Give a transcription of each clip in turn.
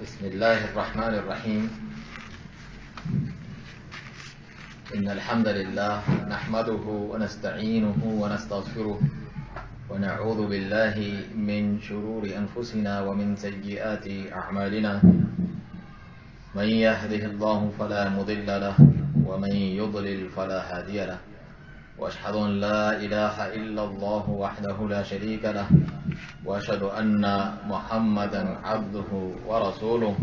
بسم الله الرحمن الرحيم. إن الحمد لله نحمده ونستعينه ونستغفره ونعوذ بالله من شرور أنفسنا ومن سيئات أعمالنا. من يهده الله فلا مضل له ومن يضلل فلا هادي له، وأشهد أن لا إله إلا الله وحده لا شريك له، وأشهد أن محمدا عبده ورسوله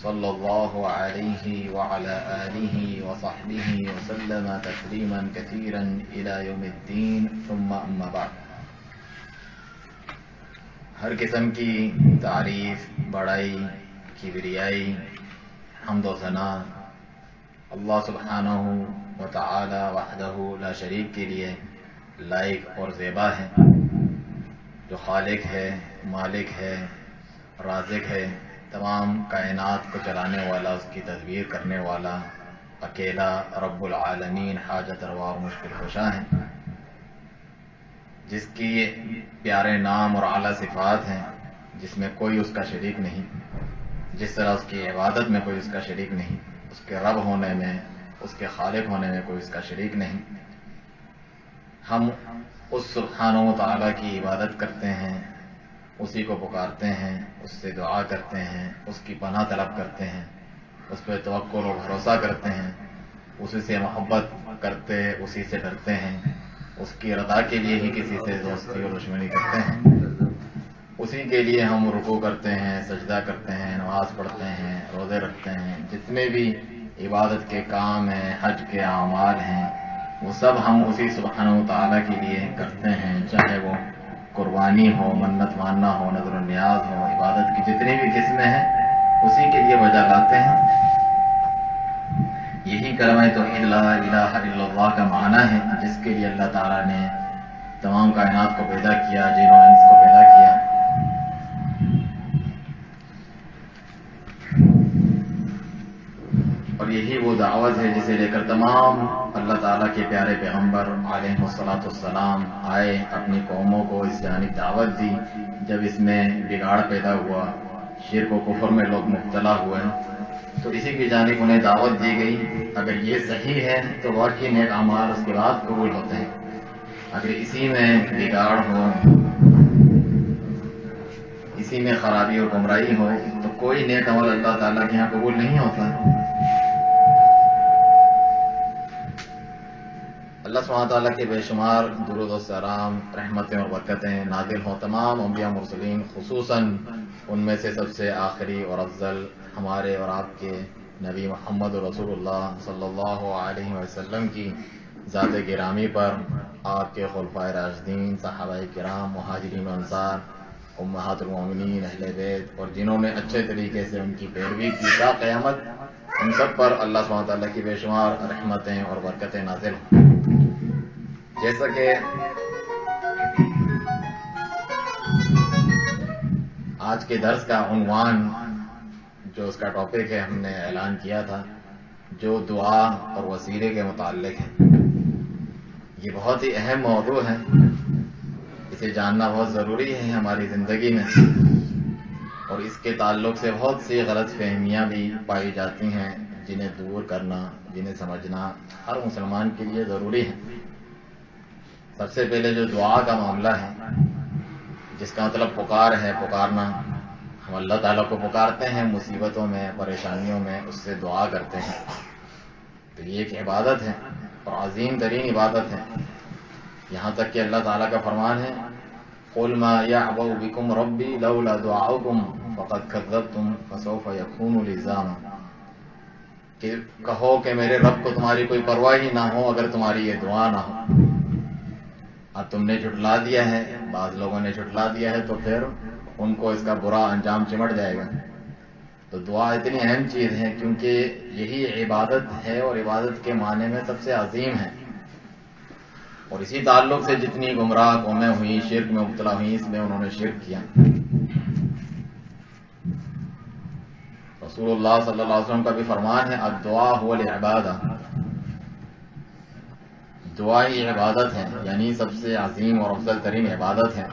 صلى الله عليه وعلى آله وصحبه وسلم تسليما كثيرا إلى يوم الدين، ثم أما بعد. ہر قسم کی تعریف، بڑائی، کبریائی، حمد و ثنا اللہ سبحانہ و تعالی وحدہ لا شریک کے لیے لائق اور زیبا ہے، جو خالق ہے، مالک ہے، رازق ہے، تمام کائنات کو چلانے والا، اس کی تدبیر کرنے والا اکیلا رب العالمین حاجت روا اور مشکل کشا ہے، جس کی پیارے نام اور اعلیٰ صفات ہیں، جس میں کوئی اس کا شریک نہیں. جس طرح اس کی عبادت میں کوئی اس کا شریک نہیں، اس کے رب ہونے میں، اس کے خالق ہونے میں کوئی اس کا شریک نہیں. ہم اس سبحانہ و تعالیٰ کی عبادت کرتے ہیں، اسی کو پکارتے ہیں، اس سے دعا کرتے ہیں، اس کی پناہ طلب کرتے ہیں، اس پہ توکل و بھروسہ کرتے ہیں، اسی سے محبت کرتے، اسی سے ڈرتے ہیں، اس کی رضا کے لیے ہی کسی سے دوستی اور دشمنی کرتے ہیں. اسی کے لیے ہم رکوع کرتے ہیں، سجدہ کرتے ہیں، نماز پڑھتے ہیں، روزے رکھتے ہیں، جتنے بھی عبادت کے کام ہیں، حج کے اعمال ہیں، وہ سب ہم اسی سبحانہ و تعالیٰ کے لیے کرتے ہیں. چاہے وہ قربانی ہو، منت ماننا ہو، نظر و نیاز ہو، عبادت کی جتنی بھی قسمیں ہیں اسی کے لیے بجا لاتے ہیں. یہی کلمہ توحید لا الہ الا اللہ کا معنی ہے، جس کے لیے اللہ تعالیٰ نے تمام کائنات کو پیدا کیا، جن و انس کو پیدا کیا. اور یہی وہ دعوت ہے جسے لے کر تمام اللہ تعالیٰ کے پیارے پیغمبر علیہ الصلوۃ والسلام آئے، اپنی قوموں کو اس جانب دعوت دی. جب اس میں بگاڑ پیدا ہوا، شرک و کفر میں لوگ مبتلا ہوئے، تو اسی کی جانب انہیں دعوت دی گئی. اگر یہ صحیح ہے تو واقعی نیک اعمال اس کے بعد قبول ہوتے ہیں. اگر اسی میں بگاڑ ہو، اسی میں خرابی اور گمراہی ہو، تو کوئی نیک عمل اللہ تعالیٰ کے یہاں قبول نہیں ہوتا. اللہ سبحانہ تعالیٰ کے بے شمار درود و سلام، رحمتیں اور برکتیں نازل ہوں تمام انبیاء مرسلین، خصوصاً ان میں سے سب سے آخری اور افضل ہمارے اور آپ کے نبی محمد رسول اللہ صلی اللہ علیہ وسلم کی ذات گرامی پر، آپ کے خلفائے راشدین، صحابہ کرام، مہاجرین و انصار، امہات المومنین، اہل بیت، اور جنہوں نے اچھے طریقے سے ان کی پیروی کی تا قیامت، ان سب پر اللہ سبحانہ تعالیٰ کی بے شمار رحمتیں اور برکتیں نازل ہوں. جیسا کہ آج کے درس کا عنوان، جو اس کا ٹاپک ہے، ہم نے اعلان کیا تھا، جو دعا اور وسیلے کے متعلق ہے. یہ بہت ہی اہم موضوع ہے، اسے جاننا بہت ضروری ہے ہماری زندگی میں، اور اس کے تعلق سے بہت سی غلط فہمیاں بھی پائی جاتی ہیں، جنہیں دور کرنا، جنہیں سمجھنا ہر مسلمان کے لیے ضروری ہے. سب سے پہلے جو دعا کا معاملہ ہے، جس کا مطلب پکار ہے، پکارنا، ہم اللہ تعالیٰ کو پکارتے ہیں مصیبتوں میں، پریشانیوں میں، اس سے دعا کرتے ہیں. تو یہ ایک عبادت ہے اور عظیم ترین عبادت ہے. یہاں تک کہ اللہ تعالیٰ کا فرمان ہے، قُلْ مَا يَعْبَأُ بِكُمْ رَبِّي لَوْلَا دُعَاؤُكُمْ فَقَدْ كَذَّبْتُمْ فَسَوْفَ يَكُونُ لِزَامًا. کہ کہو کہ میرے رب کو تمہاری کوئی پرواہ ہی نہ ہو اگر تمہاری یہ دعا نہ ہو. اب تم نے جھٹلا دیا ہے، بعض لوگوں نے جھٹلا دیا ہے، تو پھر ان کو اس کا برا انجام چمٹ جائے گا. تو دعا اتنی اہم چیز ہے کیونکہ یہی عبادت ہے، اور عبادت کے معنی میں سب سے عظیم ہے. اور اسی تعلق سے جتنی گمراہ قومیں ہوئیں، شرک میں مبتلا ہوئیں، اس میں انہوں نے شرک کیا. رسول اللہ صلی اللہ علیہ وسلم کا بھی فرمان ہے، الدعاء هو العبادہ، دعا ہی عبادت ہے، یعنی سب سے عظیم اور افضل ترین عبادت ہے.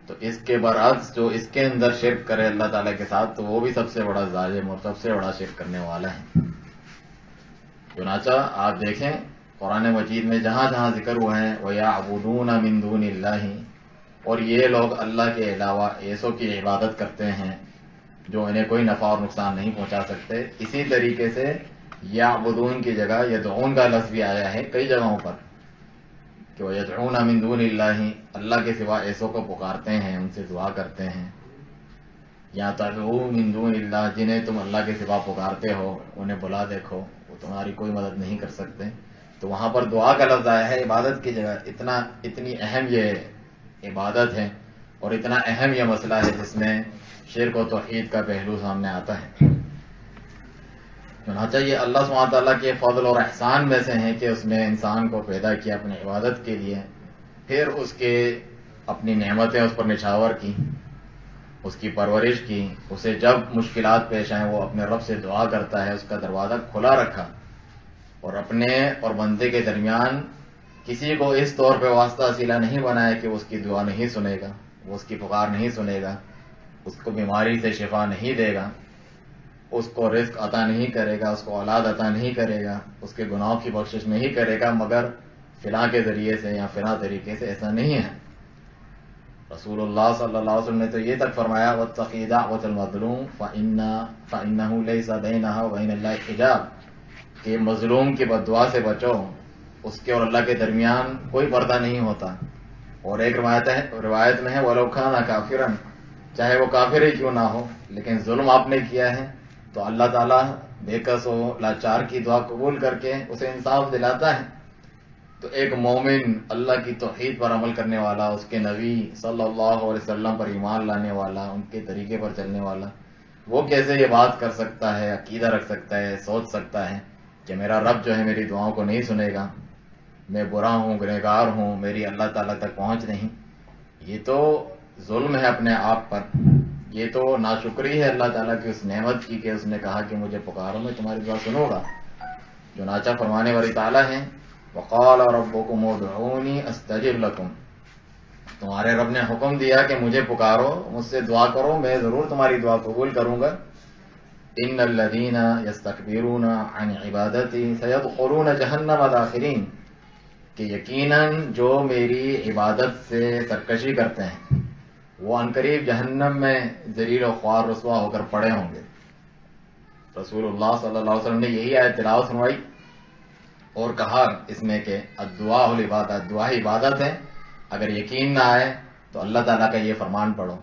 تو اس کے برعکس جو اس کے اندر شرک کرے اللہ تعالیٰ کے ساتھ تو وہ بھی سب سے بڑا ظالم اور سب سے بڑا شرک کرنے والا ہے۔ چنانچہ آپ دیکھیں قرآن مجید میں جہاں جہاں ذکر ہوا ہے وَيَعْبُدُونَ مِن دُونِ اللَّهِ، اور یہ لوگ اللہ کے علاوہ ایسوں کی عبادت کرتے ہیں جو انہیں کوئی نفع اور نقصان نہیں پہنچا سکتے۔ اسی طریقے سے یعبدون کی جگہ یدعون کا لفظ بھی آیا ہے کئی جگہوں پر کہ وَيَدْعُونَ مِن دُونِ اللَّهِ، اللہ کے سوا ایسوں کو پکارتے ہیں، ان سے دعا کرتے ہیں۔ یا تدعو من دون اللہ، جنہیں تم اللہ کے سوا پکارتے ہو انہیں بلا دیکھو، وہ تمہاری کوئی مدد نہیں کر سکتے۔ تو وہاں پر دعا کا لفظ آیا ہے عبادت کی جگہ۔ اتنی اہم یہ عبادت ہے اور اتنا اہم یہ مسئلہ ہے جس میں شرک و توحید کا پہلو سامنے آتا ہے۔ چنانچہ یہ اللہ سبحانہ تعالیٰ کے فضل اور احسان میں سے ہیں کہ اس نے انسان کو پیدا کیا اپنی عبادت کے لیے، پھر اس کے اپنی نعمتیں اس پر نچھاور کی، اس کی پرورش کی، اسے جب مشکلات پیش آئیں وہ اپنے رب سے دعا کرتا ہے، اس کا دروازہ کھلا رکھا، اور اپنے اور بندے کے درمیان کسی کو اس طور پہ واسطہ صلہ نہیں بنایا کہ اس کی دعا نہیں سنے گا، وہ اس کی پکار نہیں سنے گا، اس کو بیماری سے شفا نہیں دے گا، اس کو رزق عطا نہیں کرے گا، اس کو اولاد عطا نہیں کرے گا، اس کے گناہوں کی بخشش نہیں کرے گا مگر فلاں کے ذریعے سے یا فلاں طریقے سے، ایسا نہیں ہے۔ رسول اللہ صلی اللہ علیہ وسلم نے تو یہ تک فرمایا وَاتَّقِ دَعْوَةَ الْمَظْلُومِ فَإِنَّهُ لَيْسَ بَيْنَهَا وَبَيْنَ اللَّهِ حِجَابٌ، کہ مظلوم کی بد دعا سے بچو، اس کے اور اللہ کے درمیان کوئی پردہ نہیں ہوتا۔ اور ایک روایت میں ہے وَلَوْ كَانَ كَافِرًا، چاہے وہ کافر ہی کیوں نہ ہو، لیکن ظلم آپ نے کیا ہے تو اللہ تعالیٰ بے کس و لاچار کی دعا قبول کر کے اسے انصاف دلاتا ہے۔ تو ایک مومن اللہ کی توحید پر عمل کرنے والا، اس کے نبی صلی اللہ علیہ وسلم پر ایمان لانے والا، ان کے طریقے پر چلنے والا، وہ کیسے یہ بات کر سکتا ہے، عقیدہ رکھ سکتا ہے، سوچ سکتا ہے کہ میرا رب جو ہے میری دعاؤں کو نہیں سنے گا، میں برا ہوں، گنہگار ہوں، میری اللہ تعالیٰ تک پہنچ نہیں۔ یہ تو ظلم ہے اپنے آپ پر، یہ تو ناشکری ہے اللہ تعالیٰ کی اس نعمت کی کہ اس نے کہا کہ مجھے پکارو میں تمہاری دعا سنوں گا۔ چنانچہ فرمانے والی تعالیٰ ہیں وَقَالَ رَبُّكُمُ ادْعُونِي أَسْتَجِبْ لَكُمْ، تمہارے رب نے حکم دیا کہ مجھے پکارو، مجھ سے دعا کرو، میں ضرور تمہاری دعا قبول کروں گا۔ إِنَّ الَّذِينَ يَسْتَكْبِرُونَ عَنْ عِبَادَتِي سَيَدْخُلُونَ جَهَنَّمَ دَاخِرِينَ، کہ یقیناً جو میری عبادت سے سرکشی کرتے ہیں وہ عنقریب جہنم میں ذلیل و خوار رسوا ہو کر پڑے ہوں گے۔ رسول اللہ صلی اللہ علیہ وسلم نے یہی آیت تلاوت سنوائی اور کہا اس میں کہ الدعاء العبادت، دعا عبادت ہے، اگر یقین نہ آئے تو اللہ تعالیٰ کا یہ فرمان پڑھو۔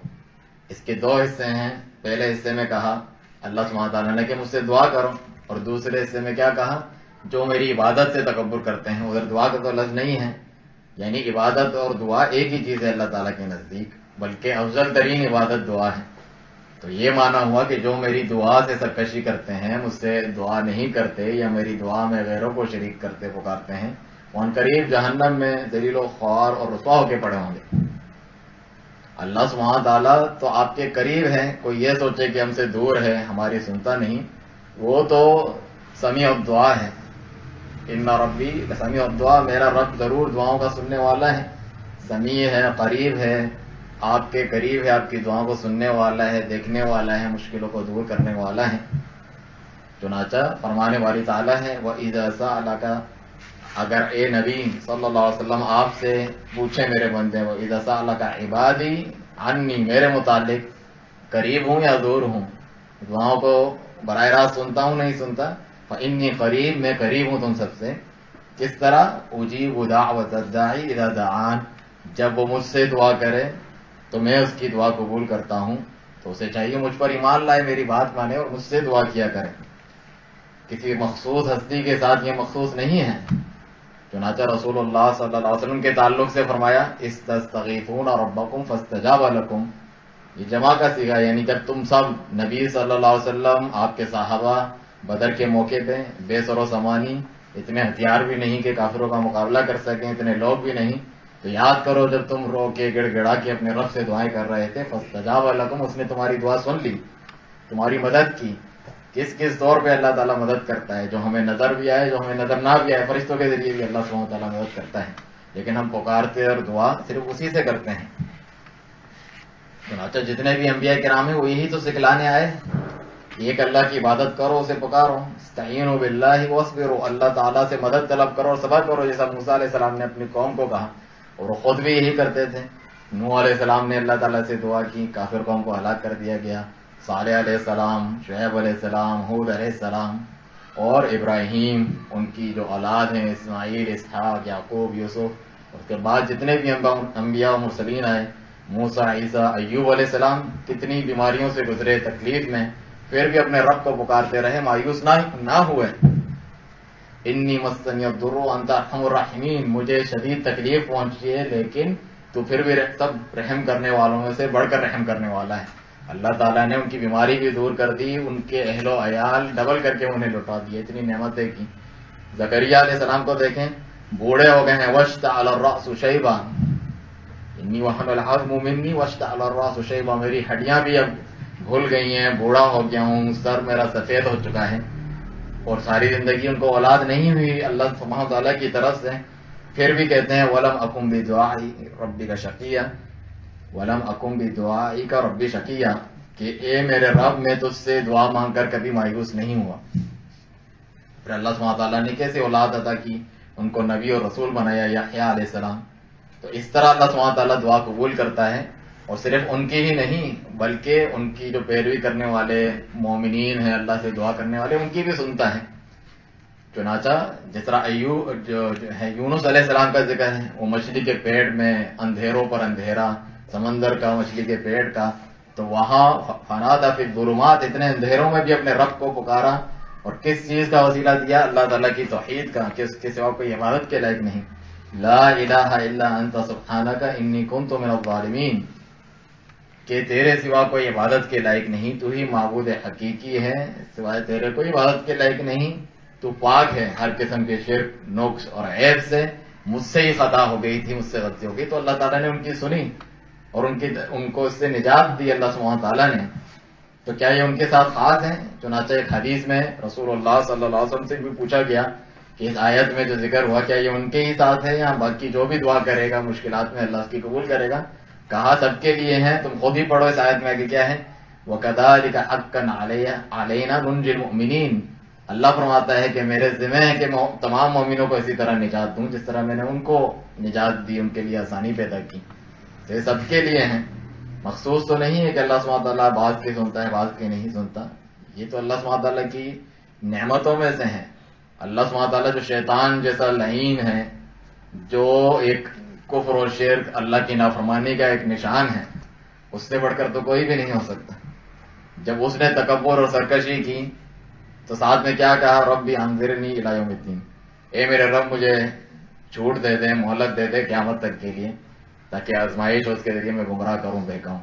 اس کے دو حصے ہیں، پہلے حصے میں کہا اللہ سبحانہ تعالیٰ نے کہ مجھ سے دعا کرو، اور دوسرے حصے میں کیا کہا جو میری عبادت سے تکبر کرتے ہیں، ادھر دعا کا تو لفظ نہیں ہے، یعنی عبادت اور دعا ایک ہی چیز ہے اللہ تعالیٰ کے نزدیک، بلکہ افضل ترین عبادت دعا ہے۔ تو یہ معنی ہوا کہ جو میری دعا سے سرکشی کرتے ہیں، مجھ سے دعا نہیں کرتے یا میری دعا میں غیروں کو شریک کرتے پکارتے ہیں، وہ عنقریب جہنم میں ذلیل و خوار اور رسوا ہو کے پڑے ہوں گے۔ اللہ سبحانہ تعالیٰ تو آپ کے قریب ہے، کوئی یہ سوچے کہ ہم سے دور ہے، ہماری سنتا نہیں، وہ تو سمیع الدعا ہے۔ ان ربی سمیع الدعا، میرا رب ضرور دعاؤں کا سننے والا ہے، سمیع ہے، قریب ہے، آپ کے قریب ہے، آپ کی دعاؤں کو سننے والا ہے، دیکھنے والا ہے، مشکلوں کو دور کرنے والا ہے۔ چنانچہ فرمانے والی تعالیٰ ہے وَإِذَا سَأَلَكَ، اگر اے نبی صلی اللہ علیہ وسلم آپ سے پوچھیں میرے بندے وَإِذَا سَأَلَكَ عِبَادِي عَنِّي، میرے متعلق قریب ہوں یا دور ہوں، دعاؤں کو براہ راست سنتا ہوں نہیں سنتا، فَإِنِّي قریب، میں قریب ہوں تم سب سے۔ کس طرح أُجِيبُ دَعْوَةَ الدَّاعِ إِذَا دَعَانِ، جب وہ مجھ سے دعا کرے تو میں اس کی دعا قبول کرتا ہوں۔ تو اسے چاہیے مجھ پر ایمان لائے، میری بات مانے اور مجھ سے دعا کیا کرے، کسی مخصوص ہستی کے ساتھ یہ مخصوص نہیں ہے۔ چنانچہ رسول اللہ صلی اللہ علیہ وسلم کے تعلق سے فرمایا استستغیثون ربکم فاستجاب لکم، یہ جمع کا صیغہ، یعنی جب تم سب نبی صلی اللہ علیہ وسلم، آپ کے صحابہ بدر کے موقع پہ بے سر و سامانی، اتنے ہتھیار بھی نہیں کہ کافروں کا مقابلہ کر سکیں، اتنے لوگ بھی نہیں، تو یاد کرو جب تم رو کے گڑ گڑا کے اپنے رب سے دعائیں کر رہے تھے، فاستجاب لکم، اس نے تمہاری دعا سن لی، تمہاری مدد کی۔ کس کس طور پہ اللہ تعالیٰ مدد کرتا ہے، جو ہمیں نظر بھی آئے، جو ہمیں نظر نہ بھی آئے، فرشتوں کے ذریعے بھی اللہ سبحانہ تعالیٰ مدد کرتا ہے، لیکن ہم پکارتے اور دعا صرف اسی سے کرتے ہیں۔ چنانچہ جتنے بھی انبیاء کرام ہیں وہ یہی تو سکھلانے آئے، ایک اللہ کی عبادت کرو، اسے پکارو، استعینوا باللہ واصبروا، اللہ تعالیٰ سے مدد طلب کرو اور صبر کرو، جیسا موسیٰ علیہ السلام نے اپنی قوم کو کہا، اور وہ خود بھی یہی کرتے تھے۔ نوح علیہ السلام نے اللہ تعالیٰ سے دعا کی، کافر قوم کو ہلاک کر دیا گیا۔ صالح علیہ السلام، شعیب علیہ السلام، ہود علیہ السلام، اور ابراہیم، ان کی جو اولاد ہیں اسماعیل، اسحاق، یعقوب، یوسف، اس کے بعد جتنے بھی انبیاء و مرسلین آئے، موسیٰ، عیسیٰ، ایوب علیہ السلام، کتنی بیماریوں سے گزرے، تکلیف میں، پھر بھی اپنے رب کو پکارتے رہے، مایوس نہ ہوئے۔ انی مسنی الضر وانت ارحم الراحمین، مجھے شدید تکلیف پہنچی ہے لیکن تو پھر بھی سب رحم کرنے والوں میں سے بڑھ کر رحم کرنے والا ہے۔ اللہ تعالیٰ نے ان کی بیماری بھی دور کر دی، ان کے اہل و عیال ڈبل کر کے انہیں لوٹا دیے، اتنی نعمتیں کی۔ زکریا علیہ السلام کو دیکھیں، بوڑھے ہو گئے ہیں، واشتعل الرأس شیبا، انی وہن العظم منی واشتعل الرأس شیبا، میری ہڈیاں بھی اب بھول گئی ہیں، بوڑھا ہو گیا ہوں، سر میرا سفید ہو چکا ہے، اور ساری زندگی ان کو اولاد نہیں ہوئی اللہ سبحانہ وتعالیٰ کی طرف سے، پھر بھی کہتے ہیں وَلَمْ أَكُمْ بِدُعَائِكَ رَبِّكَ شَقِيًّا، وَلَمْ أَكُمْ بِدُعَائِكَ رَبِّ شَقِيًّا، کہ اے میرے رب میں تجھ سے دعا مانگ کر کبھی مایوس نہیں ہوا۔ پھر اللہ سبحانہ وتعالیٰ نے کیسے اولاد عطا کی، ان کو نبی اور رسول بنایا، یحییٰ علیہ السلام۔ تو اس طرح اللہ سبحانہ وتعالیٰ دعا قبول کرتا ہے، اور صرف ان کی ہی نہیں بلکہ ان کی جو پیروی کرنے والے مومنین ہیں، اللہ سے دعا کرنے والے، ان کی بھی سنتا ہے۔ چنانچہ جس طرح جو ہے یونس علیہ السلام کا ذکر ہے، وہ مچھلی کے پیٹ میں اندھیروں پر اندھیرا، سمندر کا، مچھلی کے پیٹ کا، تو وہاں فنادی فی الظلمات، اتنے اندھیروں میں بھی اپنے رب کو پکارا، اور کس چیز کا وسیلہ دیا؟ اللہ تعالیٰ کی توحید کا، کہ اس کے سوا کوئی عبادت کے لائق نہیں۔ لا الہ الا انت سبحانک انی کنت من الظالمین، کہ تیرے سوا کوئی عبادت کے لائق نہیں، تو ہی معبود حقیقی ہے، سوائے تیرے کوئی عبادت کے لائق نہیں، تو پاک ہے ہر قسم کے شرک، نقص اور عیب سے، مجھ سے ہی خطا ہو گئی تھی، مجھ سے غلطی ہو گئی۔ تو اللہ تعالیٰ نے ان کی سنی اور ان کو اس سے نجات دی اللہ سبحانہ تعالیٰ نے۔ تو کیا یہ ان کے ساتھ خاص ہیں؟ چنانچہ ایک حدیث میں رسول اللہ صلی اللہ علیہ وسلم سے بھی پوچھا گیا کہ اس آیت میں جو ذکر ہوا کیا یہ ان کے ہی ساتھ ہے یا باقی جو بھی دعا کرے گا مشکلات میں اللہ اس کی قبول کرے گا؟ کہا سب کے لیے ہیں، تم خود ہی پڑھو اس آیت میں کہ کیا ہے، وَكَذَلِكَ حَقًّا عَلَيْنَا نُنْجِي الْمُؤْمِنِينَ، اللہ فرماتا ہے کہ میرے ذمہ ہے کہ میں تمام مومنوں کو اسی طرح نجات دوں جس طرح میں نے ان کو نجات دی، ان کے لیے آسانی پیدا کی۔ تو یہ سب کے لیے ہیں، مخصوص تو نہیں ہے کہ اللہ سبحانہ تعالیٰ بعض کے سنتا ہے بعض کے نہیں سنتا، یہ تو اللہ سبحانہ تعالیٰ کی نعمتوں میں سے ہیں۔ اللہ سبحانہ تعالیٰ جو شیطان جیسا لعین ہے، جو ایک کفر و شرک، اللہ کی نافرمانی کا ایک نشان ہے، اس سے بڑھ کر تو کوئی بھی نہیں ہو سکتا۔ جب اس نے تکبر اور سرکشی کی تو ساتھ میں کیا کہا، ربی انظرنی الی یوم الدین، اے میرے رب مجھے چھوٹ دے دے، مہلت دے دے قیامت تک کے لیے، تاکہ آزمائش اس کے ذریعے میں گمراہ کروں، بہکاؤں۔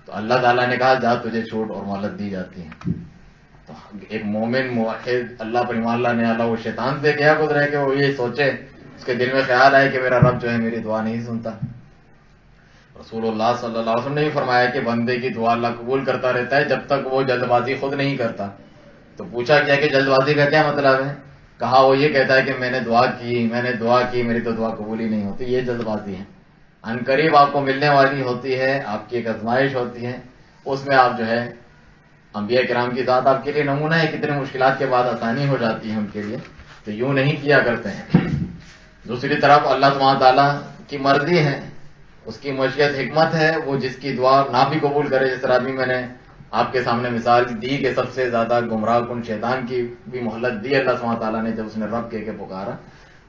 تو اللہ تعالیٰ نے کہا جا تجھے چھوٹ اور مہلت دی جاتی ہے۔ تو ایک مومن موحد اللہ پر ایمان لانے والا وہ شیطان سے کیا گزرے کہ وہ یہ سوچے، اس کے دل میں خیال آئے کہ میرا رب جو ہے میری دعا نہیں سنتا۔ رسول اللہ صلی اللہ علیہ وسلم نے بھی فرمایا کہ بندے کی دعا اللہ قبول کرتا رہتا ہے جب تک وہ جلد بازی خود نہیں کرتا۔ تو پوچھا گیا کہ جلد بازی کا کیا مطلب ہے؟ کہا وہ یہ کہتا ہے کہ میں نے دعا کی میری تو دعا قبول ہی نہیں ہوتی، یہ جلد بازی ہے۔ ان قریب آپ کو ملنے والی ہوتی ہے، آپ کی ایک آزمائش ہوتی ہے، اس میں آپ جو ہے انبیاء کرام کی ذات آپ کے لیے نمونہ ہے، کتنے مشکلات کے بعد آسانی ہو جاتی ہے ان کے لیے، تو یوں نہیں کیا کرتے ہیں۔ دوسری طرف اللہ سبحانہ تعالیٰ کی مرضی ہے، اس کی مشیت حکمت ہے، وہ جس کی دعا نہ بھی قبول کرے، جس طرح بھی میں نے آپ کے سامنے مثال دی کہ سب سے زیادہ گمراہ کن شیطان کی بھی مہلت دی اللہ سبحانہ تعالیٰ نے جب اس نے رب کہہ کے پکارا۔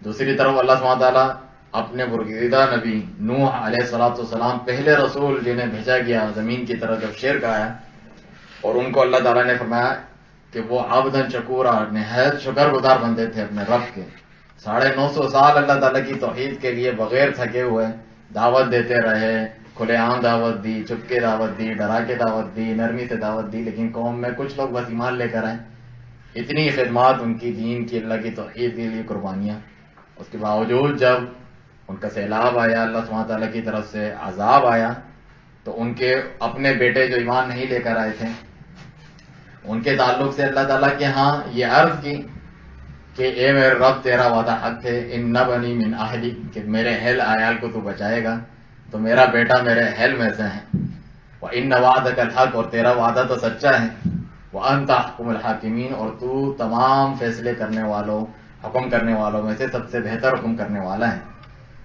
دوسری طرف اللہ سبحانہ تعالیٰ اپنے برگزیدہ نبی نوح علیہ السلام پہلے رسول جنہیں بھیجا گیا زمین کی طرف جب شرک آیا، اور ان کو اللہ تعالیٰ نے فرمایا کہ وہ عبداً شکورا، نہایت شکر گزار بندے تھے اپنے رب کے، 950 سال اللہ تعالیٰ کی توحید کے لیے بغیر تھکے ہوئے دعوت دیتے رہے، کھلے عام دعوت دی، چپ کے دعوت دی، ڈرا کے دعوت دی، نرمی سے دعوت دی، لیکن قوم میں کچھ لوگ بس ایمان لے کر آئے۔ اتنی خدمات ان کی دین کی، اللہ کی توحید کے لیے قربانیاں، اس کے باوجود جب ان کا سیلاب آیا، اللہ سبحانہ تعالیٰ کی طرف سے عذاب آیا، تو ان کے اپنے بیٹے جو ایمان نہیں لے کر آئے تھے، ان کے تعلق سے اللہ تعالیٰ کے ہاں یہ عرض کی کہ اے میرے رب تیرا وعدہ حق ہے، ان بنی من اہلی، کہ میرے اہل عیال کو تو بچائے گا، تو میرا بیٹا میرے اہل میں سے ہے، وَإِنَّ وَعْدَكَ الْحَقُّ، اور تیرا وعدہ تو سچا ہے، وَأَنْتَ أَحْكَمُ الْحَاكِمِينَ، اور تو تمام فیصلے کرنے والوں، حکم کرنے والوں میں سے سب سے بہتر حکم کرنے والا ہے۔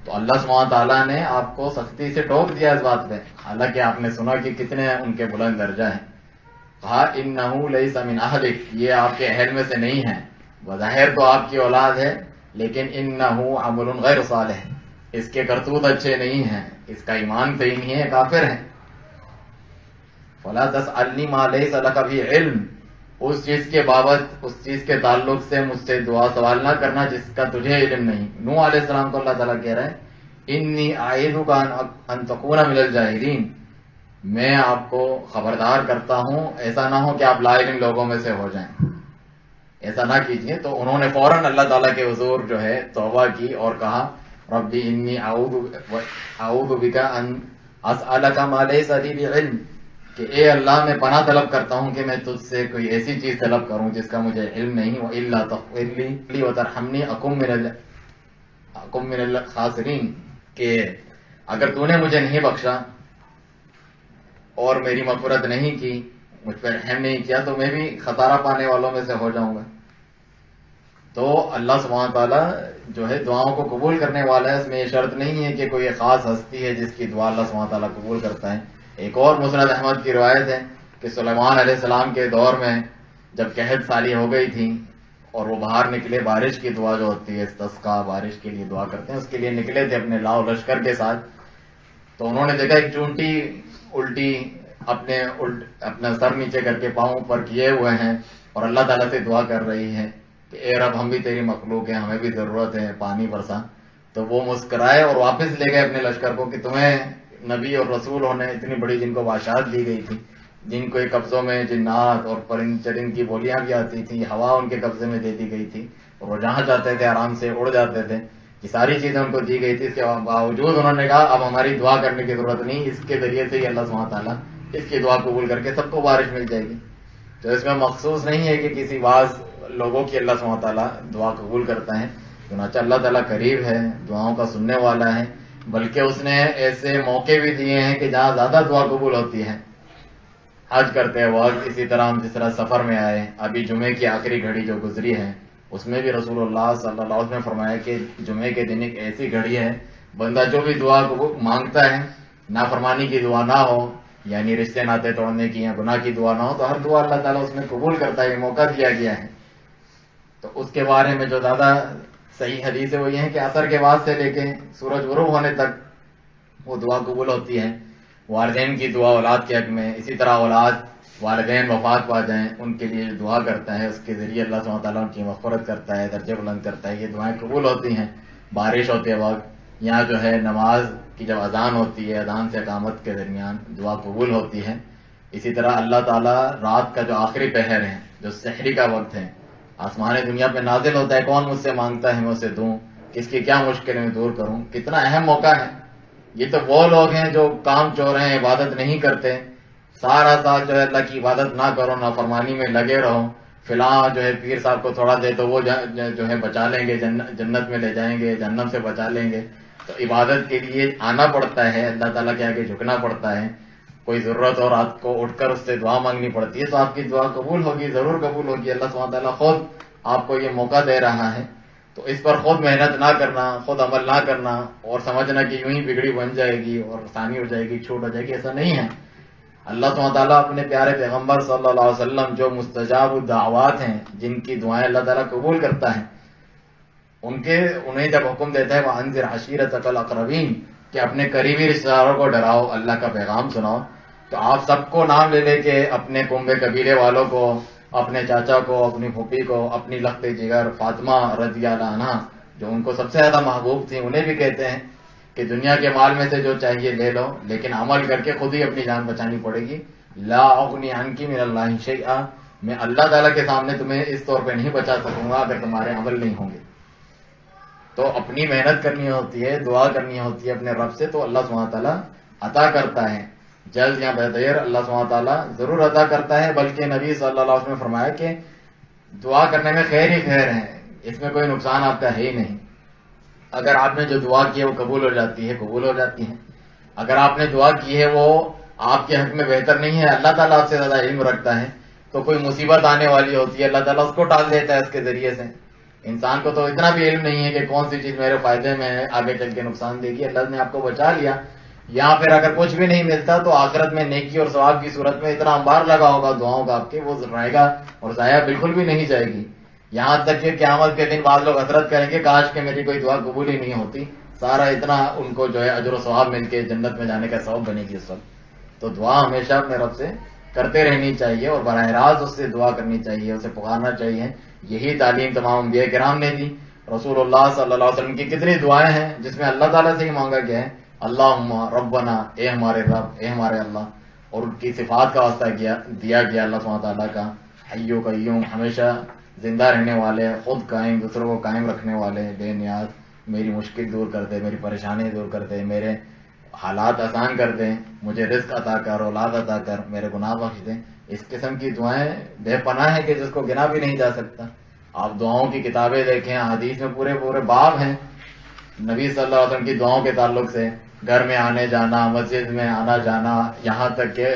تو اللہ سبحانہ تعالیٰ نے آپ کو سختی سے ٹوک دیا اس بات پہ، حالانکہ آپ نے سنا کہ کتنے ان کے بلند درجہ ہیں۔ کہا اِنَّهُ لَيْسَ مِنْ أَهْلِكَ، یہ آپ کے اہل میں سے نہیں ہے، بظاہر تو آپ کی اولاد ہے لیکن اِنَّهُ عَمَلٌ غَيْرُ صالح، اس کے کرتوت اچھے نہیں ہیں، اس کا ایمان صحیح نہیں ہے، کافر ہے۔ فَلَا تَسْأَلْنِي مَا لَيْسَ لَكَ بِهِ عِلْمٌ، اس چیز کے بابت، اس چیز کے تعلق سے مجھ سے دعا سوال نہ کرنا جس کا تجھے علم نہیں۔ نوح علیہ السلام کو اللہ تعالیٰ کہہ رہے ہیں انی اعیذک ان تکون من الجاہلین، میں آپ کو خبردار کرتا ہوں ایسا نہ ہو کہ آپ لا علم لوگوں میں سے ہو جائیں، ایسا نہ کیجیے۔ تو انہوں نے فوراً اللہ تعالیٰ کے حضور جو ہے توبہ کی اور کہا ربی انی اعوذ بک ان اسألک ما لیس لی بعلم، کہ اے اللہ میں پناہ طلب کرتا ہوں کہ میں تجھ سے کوئی ایسی چیز طلب کروں جس کا مجھے علم نہیں، وَإِلَّا تَغْفِرْ لِي وَتَرْحَمْنِي أَكُن مِّنَ الْخَاسِرِينَ، کہ اگر تو نے مجھے نہیں بخشا اور میری مغفرت نہیں کی، مجھ پر رحم نہیں کیا، تو میں بھی خسارہ پانے والوں میں سے ہو جاؤں گا۔ تو اللہ سبحانہ تعالیٰ جو ہے دعاؤں کو قبول کرنے والا ہے، اس میں یہ شرط نہیں ہے کہ کوئی ایک خاص ہستی ہے جس کی دعا اللہ سبحانہ تعالیٰ قبول کرتا ہے۔ ایک اور مسند احمد کی روایت ہے کہ سلیمان علیہ السلام کے دور میں جب قحط سالی ہو گئی تھی اور وہ باہر نکلے، بارش کی دعا جو ہوتی ہے استسقا، بارش کے لیے دعا کرتے ہیں، اس کے لیے نکلے تھے اپنے لاؤ لشکر کے ساتھ، تو انہوں نے دیکھا ایک چونٹی الٹی اپنا سر نیچے کر کے پاؤں پر کیے ہوئے ہیں اور اللہ تعالیٰ سے دعا کر رہی ہے کہ اے رب ہم بھی تیری مخلوق ہیں، ہمیں بھی ضرورت ہے، پانی برسا۔ تو وہ مسکرائے اور واپس لے گئے اپنے لشکر کو کہ تمہیں نبی اور رسول ہونے اتنی بڑی جن کو بادشاہت دی گئی تھی، جن کو ایک قبضوں میں جنات اور پرند چرند کی بولیاں بھی آتی تھی، ہوا ان کے قبضے میں دے دی گئی تھی اور وہ جہاں جاتے تھے آرام سے اڑ جاتے تھے، یہ ساری چیزیں ان کو دی گئی تھی۔ اس کے باوجود انہوں نے کہا اب ہماری دعا کرنے کی ضرورت نہیں، اس کے ذریعے سے ہی اللہ سبحانہ تعالیٰ اس کی دعا قبول کر کے سب کو بارش مل جائے گی۔ تو اس میں مخصوص نہیں ہے کہ کسی بعض لوگوں کی اللہ سبحانہ تعالیٰ دعا قبول کرتا ہے، چنانچہ اللہ تعالیٰ قریب ہے، دعاؤں کا سننے والا ہے، بلکہ اس نے ایسے موقع بھی دیے ہیں کہ جہاں زیادہ دعا قبول ہوتی ہے، حج کرتے وقت، اسی طرح ہم جس طرح سفر میں آئے، ابھی جمعے کی آخری گھڑی جو گزری ہے اس میں بھی رسول اللہ صلی اللہ علیہ وسلم نے فرمایا کہ جمعے کے دن ایک ایسی گھڑی ہے بندہ جو بھی دعا کو مانگتا ہے، نافرمانی کی دعا نہ ہو، یعنی رشتے ناطے توڑنے کی یا گناہ کی دعا نہ ہو، تو ہر دعا اللہ تعالیٰ اس میں قبول کرتا ہے، یہ موقع دیا گیا ہے۔ تو اس کے بارے میں جو زیادہ صحیح حدیث ہے وہ یہ ہے کہ عصر کے بعد سے لے کے سورج غروب ہونے تک وہ دعا قبول ہوتی ہے۔ والدین کی دعا اولاد کے حق میں، اسی طرح اولاد والدین وفات پا جائیں ان کے لیے دعا کرتا ہے، اس کے ذریعے اللہ سبحانہ تعالیٰ ان کی مغفرت کرتا ہے، درجے بلند کرتا ہے، یہ دعائیں قبول ہوتی ہیں۔ بارش ہوتے وقت، یہاں جو ہے نماز کی جب اذان ہوتی ہے، اذان سے اقامت کے درمیان دعا قبول ہوتی ہے۔ اسی طرح اللہ تعالیٰ رات کا جو آخری پہر ہے، جو سحری کا وقت ہے، آسمان دنیا پہ نازل ہوتا ہے، کون مجھ سے مانگتا ہے میں اسے دوں، کس کی کیا مشکلیں میں دور کروں، کتنا اہم موقع ہے۔ یہ تو وہ لوگ ہیں جو کام چور ہیں، عبادت نہیں کرتے، سارا سال جو ہے اللہ کی عبادت نہ کرو، نافرمانی میں لگے رہو، فلاں جو ہے پیر صاحب کو تھوڑا دے تو وہ جو ہے بچا لیں گے، جنت میں لے جائیں گے، جہنم سے بچا لیں گے۔ تو عبادت کے لیے آنا پڑتا ہے، اللہ تعالیٰ کے آگے جھکنا پڑتا ہے، کوئی ضرورت ہو رات کو اٹھ کر اس سے دعا مانگنی پڑتی ہے، تو آپ کی دعا قبول ہوگی، ضرور قبول ہوگی۔ اللہ سبحانہ تعالیٰ خود آپ کو یہ موقع دے رہا ہے، تو اس پر خود محنت نہ کرنا، خود عمل نہ کرنا اور سمجھنا کہ یوں ہی بگڑی بن جائے گی اور آسانی ہو جائے گی، چھوٹ ہو جائے گی، ایسا نہیں ہے۔ اللہ سبحانہ تعالیٰ اپنے پیارے پیغمبر صلی اللہ علیہ وسلم جو مستجاب الدعوات ہیں، جن کی دعائیں اللہ تعالیٰ قبول کرتا ہے، انہیں جب حکم دیتا ہے وَأَنذِرْ عَشِيرَتَكَ الْأَقْرَبِينَ کہ اپنے قریبی رشتہ داروں کو ڈراؤ، اللہ کا پیغام سناؤ، تو آپ سب کو نام لے لے کے اپنے کنبے قبیلے والوں کو، اپنے چاچا کو، اپنی پھوپھی کو، اپنی لخت جگر فاطمہ رضی اللہ عنہا جو ان کو سب سے زیادہ محبوب تھی، انہیں بھی کہتے ہیں کہ دنیا کے مال میں سے جو چاہیے لے لو، لیکن عمل کر کے خود ہی اپنی جان بچانی پڑے گی۔ لا اغنی عنک من اللہ شیئا، میں اللہ تعالیٰ کے سامنے تمہیں اس طور پہ نہیں بچا سکوں گا اگر تمہارے عمل نہیں ہوں گے۔ تو اپنی محنت کرنی ہوتی ہے، دعا کرنی ہوتی ہے اپنے رب سے، تو اللہ سبحانہ تعالیٰ عطا کرتا ہے، جلد یا بدیر اللہ سبحانہ تعالیٰ ضرور عطا کرتا ہے۔ بلکہ نبی صلی اللہ علیہ وسلم نے فرمایا کہ دعا کرنے میں خیر ہی خیر ہے، اس میں کوئی نقصان آپ کا ہے ہی نہیں۔ اگر آپ نے جو دعا کی ہے وہ قبول ہو جاتی ہے، قبول ہو جاتی ہے۔ اگر آپ نے دعا کی ہے وہ آپ کے حق میں بہتر نہیں ہے، اللہ تعالیٰ آپ سے زیادہ علم رکھتا ہے، تو کوئی مصیبت آنے والی ہوتی ہے اللہ تعالیٰ اس کو ٹال دیتا ہے اس کے ذریعے سے. انسان کو تو اتنا بھی علم نہیں ہے کہ کون سی چیز میرے فائدے میں ہے، آگے چل کے نقصان دے گی. اللہ نے آپ کو بچا لیا. یہاں پھر اگر کچھ بھی نہیں ملتا تو آخرت میں نیکی اور ثواب کی صورت میں اتنا انبار لگا ہوگا دعاؤں کا آپ کے، وہ رہے گا اور ضائع بالکل بھی نہیں جائے گی. یہاں تک کہ قیامت کے دن بعض لوگ حسرت کریں گے کاش کہ میری کوئی دعا قبول ہی نہیں ہوتی، سارا اتنا ان کو جو ہے اجر و ثواب مل کے جنت میں جانے کا سبب بنے گی اس وقت. تو دعا ہمیشہ اپنے رب سے کرتے رہنی چاہیے اور براہ راست اس سے دعا کرنی چاہیے، اسے پکارنا چاہیے. یہی تعلیم تمام انبیاء کرام نے دی. رسول اللہ صلی اللہ علیہ وسلم کی کتنی دعائیں ہیں جس میں اللہ تعالیٰ سے ہی مانگا گیا ہے اللہم ربنا، اے ہمارے رب، اے ہمارے اللہ. اور ان کی صفات کا واسطہ دیا گیا اللہ سبحانہ تعالیٰ کا، حی و قیوم، ہمیشہ زندہ رہنے والے، خود قائم، دوسروں کو قائم رکھنے والے، بے نیاز، میری مشکل دور کر دے، میری پریشانی دور کر دے، میرے حالات آسان کر دیں، مجھے رزق عطا کر، اولاد عطا کر، میرے گناہ بخش دیں. اس قسم کی دعائیں بے پناہ ہیں کہ جس کو گنا بھی نہیں جا سکتا. آپ دعاؤں کی کتابیں دیکھیں، حدیث میں پورے پورے باب ہیں نبی صلی اللہ علیہ وسلم کی دعاؤں کے تعلق سے. گھر میں آنے جانا، مسجد میں آنا جانا، یہاں تک کہ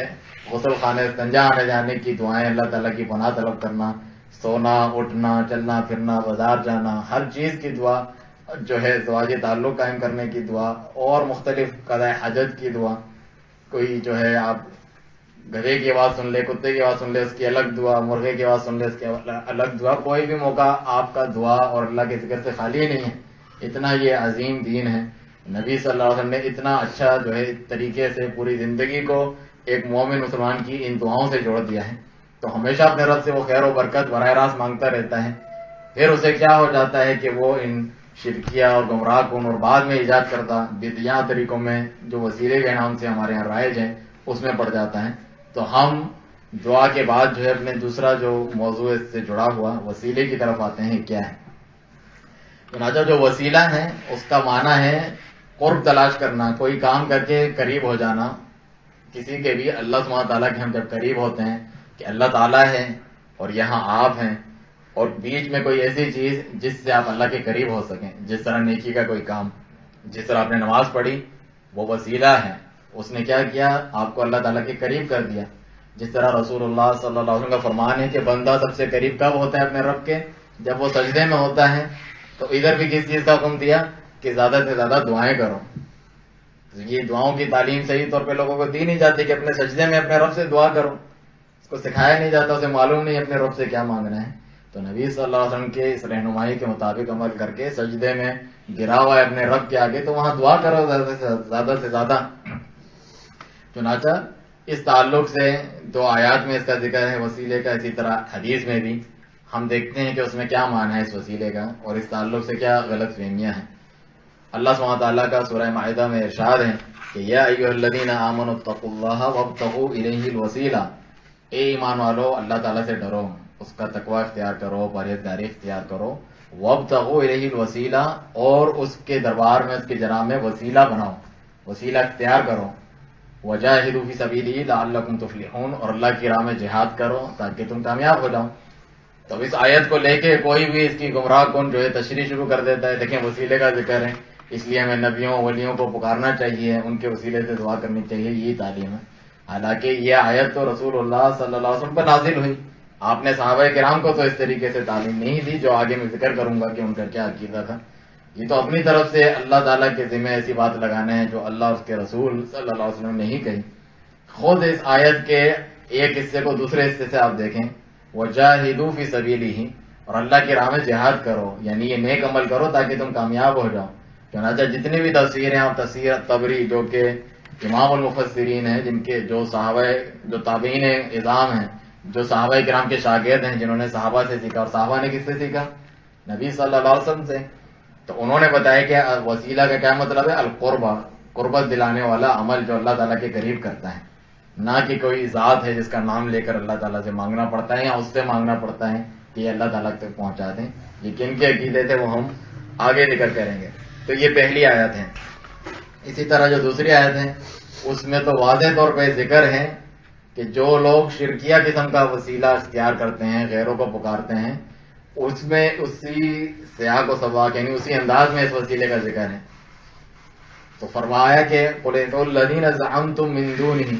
غسل خانے استنجا آنے جانے کی دعائیں، اللہ تعالیٰ کی پناہ طلب کرنا، سونا اٹھنا چلنا پھرنا بازار جانا، ہر چیز کی دعا جو ہے، زواجی تعلق قائم کرنے کی دعا، اور مختلف قضاء حاجت کی دعا. کوئی جو ہے آپ گدھے کی آواز سن لے، کتے کی آواز سن لے، اس کی الگ دعا، مرغے کی آواز سن لے، اس کی الگ دعا. کوئی بھی موقع آپ کا دعا اور اللہ کے ذکر سے خالی نہیں ہے. اتنا یہ عظیم دین ہے. نبی صلی اللہ علیہ وسلم نے اتنا اچھا جو ہے طریقے سے پوری زندگی کو ایک مومن مسلمان کی ان دعاؤں سے جوڑ دیا ہے. تو ہمیشہ اپنے رب سے وہ خیر و برکت براہ راست مانگتا رہتا ہے. پھر اسے کیا ہو جاتا ہے کہ وہ ان شرکیہ اور گمراہ کن اور بعد میں ایجاد کرتا بدعیاں طریقوں میں جو وسیلے کے نام سے ہمارے یہاں رائج ہیں اس میں پڑ جاتا ہے. تو ہم دعا کے بعد جو ہے اپنے دوسرا جو موضوع اس سے جڑا ہوا وسیلے کی طرف آتے ہیں. کیا ہے؟ چنانچہ جو وسیلہ ہے اس کا معنی ہے قرب تلاش کرنا، کوئی کام کر کے قریب ہو جانا. کسی کے بھی اللہ سبحانہ تعالیٰ کے ہم جب قریب ہوتے ہیں کہ اللہ تعالیٰ ہے اور یہاں آپ ہیں، اور بیچ میں کوئی ایسی چیز جس سے آپ اللہ کے قریب ہو سکیں، جس طرح نیکی کا کوئی کام، جس طرح آپ نے نماز پڑھی وہ وسیلہ ہے. اس نے کیا کیا؟ آپ کو اللہ تعالیٰ کے قریب کر دیا. جس طرح رسول اللہ صلی اللہ علیہ وسلم کا فرمان ہے کہ بندہ سب سے قریب کب ہوتا ہے اپنے رب کے؟ جب وہ سجدے میں ہوتا ہے. تو ادھر بھی کس چیز کا حکم دیا کہ زیادہ سے زیادہ دعائیں کرو. یہ دعاؤں کی تعلیم صحیح طور پہ لوگوں کو دی نہیں جاتی کہ اپنے سجدے میں اپنے رب سے دعا کرو. اس کو سکھایا نہیں جاتا، اسے معلوم نہیں اپنے رب سے کیا مانگنا ہے. تو نبی صلی اللہ علیہ وسلم کے اس رہنمائی کے مطابق عمل کر کے سجدے میں گرا ہوا ہے اپنے رب کے آگے، تو وہاں دعا کرو زیادہ سے زیادہ. چنانچہ اس تعلق سے دو آیات میں اس کا ذکر ہے وسیلے کا، اسی طرح حدیث میں بھی ہم دیکھتے ہیں کہ اس میں کیا معنی ہے اس وسیلے کا اور اس تعلق سے کیا غلط فہمیاں ہیں. اللہ سبحانہ تعالیٰ کا سورہ مائدہ میں ارشاد ہے کہ یا ایھا الذین آمنوا اتقوا اللہ وابتغوا الیہ الوسیلہ، اے ایمان والو اللہ تعالیٰ سے ڈرو، اس کا تقوی اختیار کرو، پرہیزگاری اختیار کرو. وابتغوا الیہ الوسیلہ، اور اس کے دربار میں اس کے جناب میں وسیلہ بناؤ، وسیلہ اختیار کرو. وجاہدوا فی سبیلہ لعلکم تفلحون، اور اللہ کی راہ میں جہاد کرو تاکہ تم کامیاب ہو جاؤ. تو اس آیت کو لے کے کوئی بھی اس کی گمراہ کن جو ہے تشریح شروع کر دیتا ہے، دیکھیں وسیلے کا ذکر ہے اس لیے ہمیں نبیوں ولیوں کو پکارنا چاہیے، ان کے وسیلے سے دعا کرنی چاہیے، یہی تعلیم ہے. حالانکہ یہ آیت تو رسول اللہ صلی اللہ علیہ وسلم پر نازل ہوئی. آپ نے صحابہ کرام کو تو اس طریقے سے تعلیم نہیں دی جو آگے میں ذکر کروں گا کہ ان کا کیا عقیدہ تھا. یہ تو اپنی طرف سے اللہ تعالیٰ کے ذمہ ایسی بات لگانے ہیں جو اللہ اور اس کے رسول صلی اللہ علیہ وسلم نے نہیں کہی. خود اس آیت کے ایک حصے کو دوسرے حصے سے آپ دیکھیں، وجاہدوا فی سبیلہ، اور اللہ کی راہ میں جہاد کرو، یعنی یہ نیک عمل کرو تاکہ تم کامیاب ہو جاؤ. چنانچہ جتنی بھی تفسیریں آپ تفسیر طبری جو کہ امام المفسرین ہیں، جن کے جو صحابہ جو تابعین اعظام ہیں، جو صحابہ کرام کے شاگرد ہیں، جنہوں نے صحابہ سے سیکھا، اور صحابہ نے کس سے سیکھا؟ نبی صلی اللہ علیہ وسلم سے. تو انہوں نے بتایا کہ وسیلہ کا کیا مطلب ہے؟ القربہ، قربت دلانے والا عمل جو اللہ تعالیٰ کے قریب کرتا ہے، نہ کہ کوئی ذات ہے جس کا نام لے کر اللہ تعالیٰ سے مانگنا پڑتا ہے یا اس سے مانگنا پڑتا ہے کہ یہ اللہ تعالیٰ تک پہنچا دیں. یہ کن کے عقیدے تھے وہ ہم آگے ذکر کریں گے. تو یہ پہلی آیت ہے. اسی طرح جو دوسری آیت ہے اس میں تو واضح طور پہ ذکر ہے کہ جو لوگ شرکیہ قسم کا وسیلہ اختیار کرتے ہیں، غیروں کو پکارتے ہیں، اس میں اسی سیاق و سباق یعنی اسی انداز میں اس وسیلے کا ذکر ہے. تو فرمایا کہ قُلِ ادْعُوا الَّذِينَ زَعَمْتُم مِّن دُونِهِ،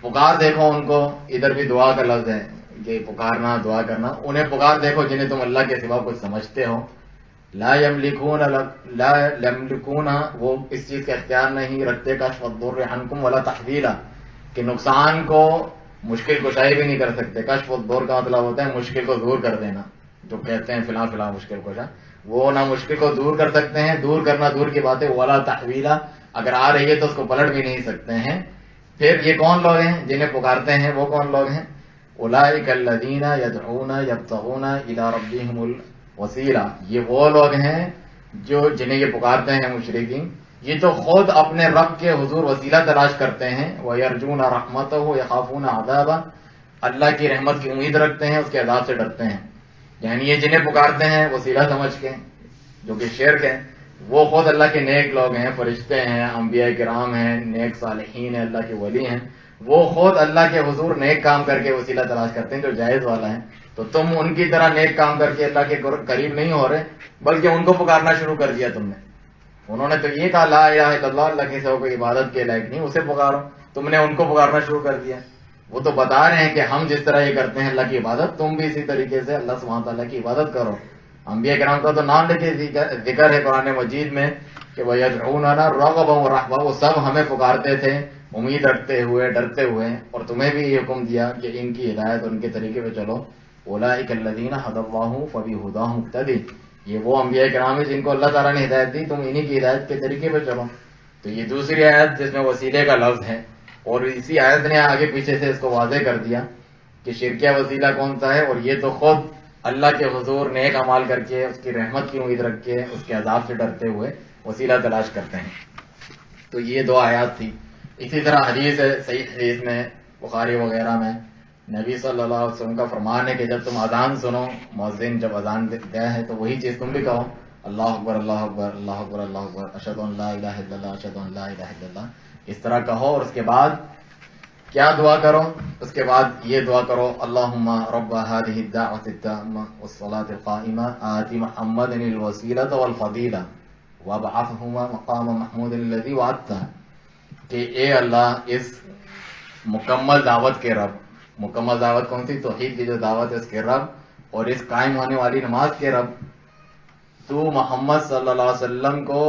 پکار دیکھو ان کو، ادھر بھی دعا کا لفظ ہے کہ پکارنا دعا کرنا، انہیں پکار دیکھو جنہیں تم اللہ کے سوا کچھ سمجھتے ہو. لا یملکون وہ اس چیز کا اختیار نہیں رکھتے کشف الضر عنکم ولا تحویلا کہ نقصان کو مشکل کشائی بھی نہیں کر سکتے. کشف الضر کا مطلب ہوتا ہے مشکل کو دور کر دینا، جو کہتے ہیں فلاں فلاں مشکل کشا، وہ نہ مشکل کو دور کر سکتے ہیں، دور کرنا دور کی بات ہے، ولا تحویلا اگر آ رہی ہے تو اس کو پلٹ بھی نہیں سکتے ہیں. پھر یہ کون لوگ ہیں جنہیں پکارتے ہیں؟ وہ کون لوگ ہیں؟ اولئک الذین یدعون یبتغون الی ربہم الوسیلہ، یہ وہ لوگ ہیں جو جنہیں یہ پکارتے ہیں مشرکین، یہ تو خود اپنے رب کے حضور وسیلہ تلاش کرتے ہیں. وَيَرْجُونَ رَحْمَتَهُ يَخَافُونَ عَذَابَهُ، اللہ کی رحمت کی امید رکھتے ہیں، اس کے عذاب سے ڈرتے ہیں. یعنی یہ جنہیں پکارتے ہیں وسیلہ سمجھ کے، جو کہ شرک ہے، وہ خود اللہ کے نیک لوگ ہیں، فرشتے ہیں، انبیاء کرام ہیں، نیک صالحین ہیں، اللہ کے ولی ہیں، وہ خود اللہ کے حضور نیک کام کر کے وسیلہ تلاش کرتے ہیں جو جائز والا ہے. تو تم ان کی طرح نیک کام کر کے اللہ کے قریب نہیں ہو رہے، بلکہ ان کو پکارنا شروع کر دیا تم نے. انہوں نے تو یہ کہا لا الہ الا اللہ، اللہ کے سوا کوئی عبادت کے لائق نہیں، اسے پکارو، تم نے ان کو پکارنا شروع کر دیا. وہ تو بتا رہے ہیں کہ ہم جس طرح یہ کرتے ہیں اللہ کی عبادت، تم بھی اسی طریقے سے اللہ سبحانہ تعالیٰ کی عبادت کرو. انبیاء کرام کا تو نام لے کے ذکر ہے قرآن مجید میں کہ وَيَدْعُونَنَا رَغَبًا وَرَهْبًا، وہ سب ہمیں پکارتے تھے امید رکھتے ہوئے، ڈرتے ہوئے، اور تمہیں بھی یہ حکم دیا کہ ان کی ہدایت اور ان کے طریقے پہ چلو. اولئک الذین ھدی اللہ فبہداہ اقتدی، یہ وہ انبیاء کرام ہیں جن کو اللہ تعالیٰ نے ہدایت دی، تم انہی کی ہدایت کے طریقے پہ چلو. تو یہ دوسری آیت جس میں وسیلے کا لفظ ہے، اور اسی آیت نے آگے پیچھے سے اس کو واضح کر دیا کہ شرکیہ وسیلہ کون سا ہے، اور یہ تو خود اللہ کے حضور نیک اعمال کر کے، اس کی رحمت کی امید رکھ کے، اس کے عذاب سے ڈرتے ہوئے وسیلہ تلاش کرتے ہیں. تو یہ دو آیات تھی. اسی طرح حدیث ہے، صحیح حدیث میں بخاری وغیرہ میں نبی صلی اللہ علیہ وسلم کا فرمان ہے کہ جب تم اذان سنو، مؤذن جب اذان دیا ہے تو وہی چیز تم بھی کہو، اللہ اکبر اللہ اکبر اللہ اکبر اللہ اکبر اشہد ان لا الہ الا اللہ اشہد ان لا الہ الا اللہ، اس طرح کہو. اور اس کے بعد کیا دعا کرو؟ اس کے بعد یہ دعا کرو اللہم رب هذه الدعوة التامة والصلاة القائمة آت محمد الوسیلۃ والفضیلہ وابعثہ مقام محمود الذی وعدتہ، کہ اے اللہ اس مکمل دعوت کے رب، مکمل دعوت کون سی؟ توحید کی جو دعوت ہے اس کے رب، اور اس قائم ہونے والی نماز کے رب، تو محمد صلی اللہ علیہ وسلم کو